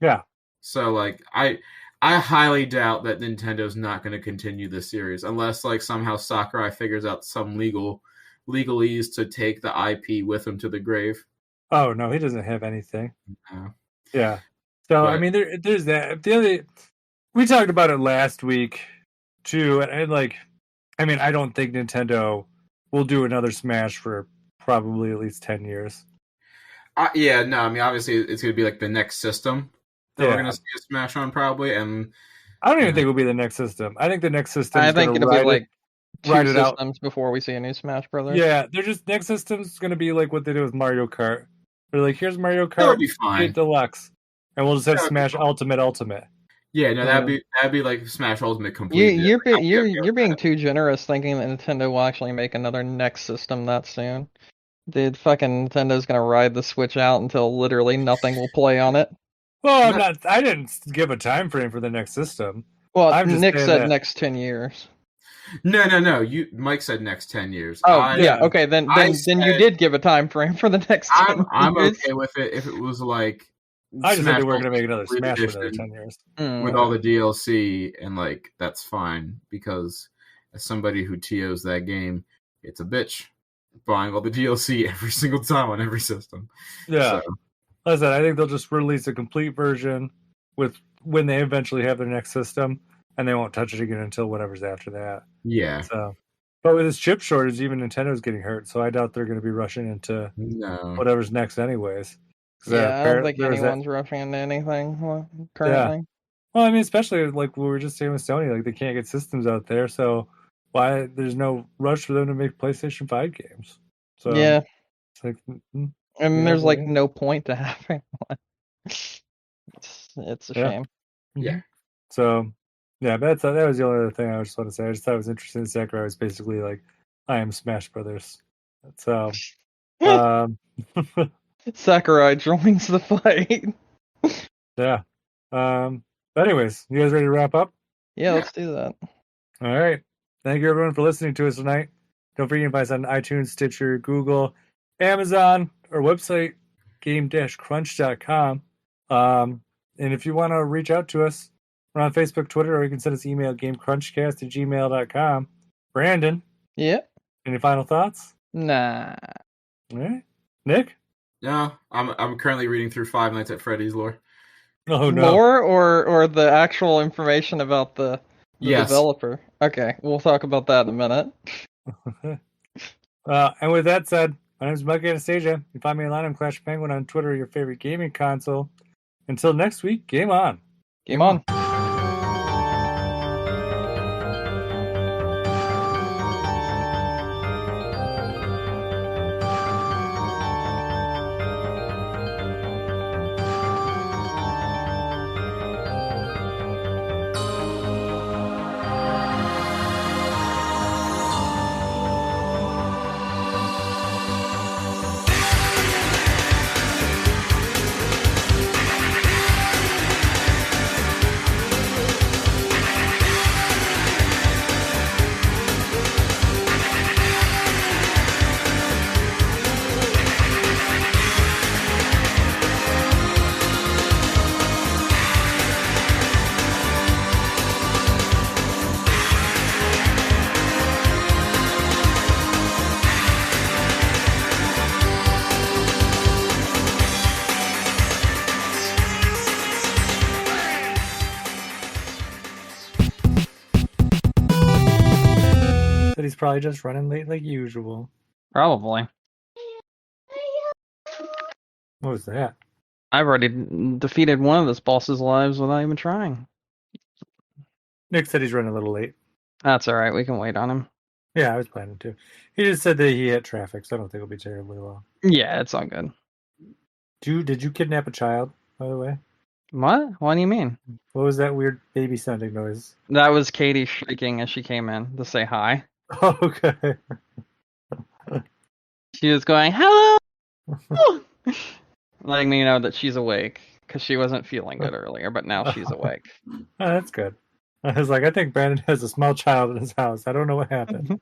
A: Yeah.
B: So like, I highly doubt that Nintendo's not going to continue this series unless like somehow Sakurai figures out some legalese to take the IP with him to the grave.
A: Oh no, he doesn't have anything.
B: No.
A: Yeah. So I mean, there's that. We talked about it last week too, and like, I mean, I don't think Nintendo will do another Smash for probably at least 10 years.
B: Yeah, no, I mean, obviously it's going to be like the next system that we're going to see a Smash on probably, and
A: I don't even think it will be the next system. I think the next system.
C: I think it'll be like two
A: systems
C: out before we see a new Smash Brothers.
A: Yeah, they're just next system's going to be like what they do with Mario Kart. They're like, here's Mario Kart Deluxe, and we'll just have Smash Ultimate.
B: Yeah, no, that'd be like Smash Ultimate completely.
C: You're being too generous thinking that Nintendo will actually make another next system that soon. Dude, fucking Nintendo's gonna ride the Switch out until literally nothing will play on it.
A: Well, I didn't give a time frame for the next system.
C: Well, Nick said next 10 years.
B: No. Mike said next 10 years.
C: Oh, yeah. Okay, then you did give a time frame for the next 10 years.
B: I'm okay with it if it was like.
A: I just said they were going to make another Smash for another 10 years.
B: With all the DLC, and like, that's fine, because as somebody who TOs that game, it's a bitch buying all the DLC every single time on every system.
A: Yeah. So. Like I said, I think they'll just release a complete version when they eventually have their next system, and they won't touch it again until whatever's after that.
B: Yeah.
A: So, but with this chip shortage, even Nintendo's getting hurt, so I doubt they're going to be rushing into whatever's next anyways.
C: Yeah, I don't think anyone's rushing into anything currently.
A: Yeah. Well, I mean, especially like we were just saying with Sony, like they can't get systems out there, so there's no rush for them to make PlayStation 5 games. So
C: yeah,
A: it's like,
C: and there's like no point to having one. It's a shame.
B: Yeah.
A: So yeah, but that was the only other thing I just want to say. I just thought it was interesting. Sakurai was basically like, I am Smash Brothers. So
C: Sakurai joins the fight.
A: Yeah. But anyways, you guys ready to wrap up?
C: Yeah, let's do that.
A: All right. Thank you everyone for listening to us tonight. Don't forget to find us on iTunes, Stitcher, Google, Amazon, our website, game-crunch.com. And if you want to reach out to us, we're on Facebook, Twitter, or you can send us email, gamecrunchcast@gmail.com. Brandon?
C: Yep.
A: Any final thoughts?
C: Nah.
A: All right. Nick?
B: No, I'm currently reading through Five Nights at Freddy's lore.
A: Oh no!
C: Lore or the actual information about the developer? Okay, we'll talk about that in a minute.
A: And with that said, my name is Mike Anastasia. You can find me online on Clash Penguin on Twitter, your favorite gaming console. Until next week, game on.
C: Game on.
A: He's probably just running late like usual.
C: Probably.
A: What was that?
C: I've already defeated one of this boss's lives without even trying.
A: Nick said he's running a little late.
C: That's alright, we can wait on him.
A: Yeah, I was planning to. He just said that he hit traffic, so I don't think it'll be terribly long.
C: Yeah, it's all good.
A: Did you kidnap a child, by the way?
C: What? What do you mean?
A: What was that weird baby sounding noise?
C: That was Katie shrieking as she came in to say hi.
A: Oh, okay.
C: She was going, hello! Letting me know that she's awake, because she wasn't feeling good earlier, but now she's awake.
A: Oh, that's good. I was like, I think Brandon has a small child in his house. I don't know what happened.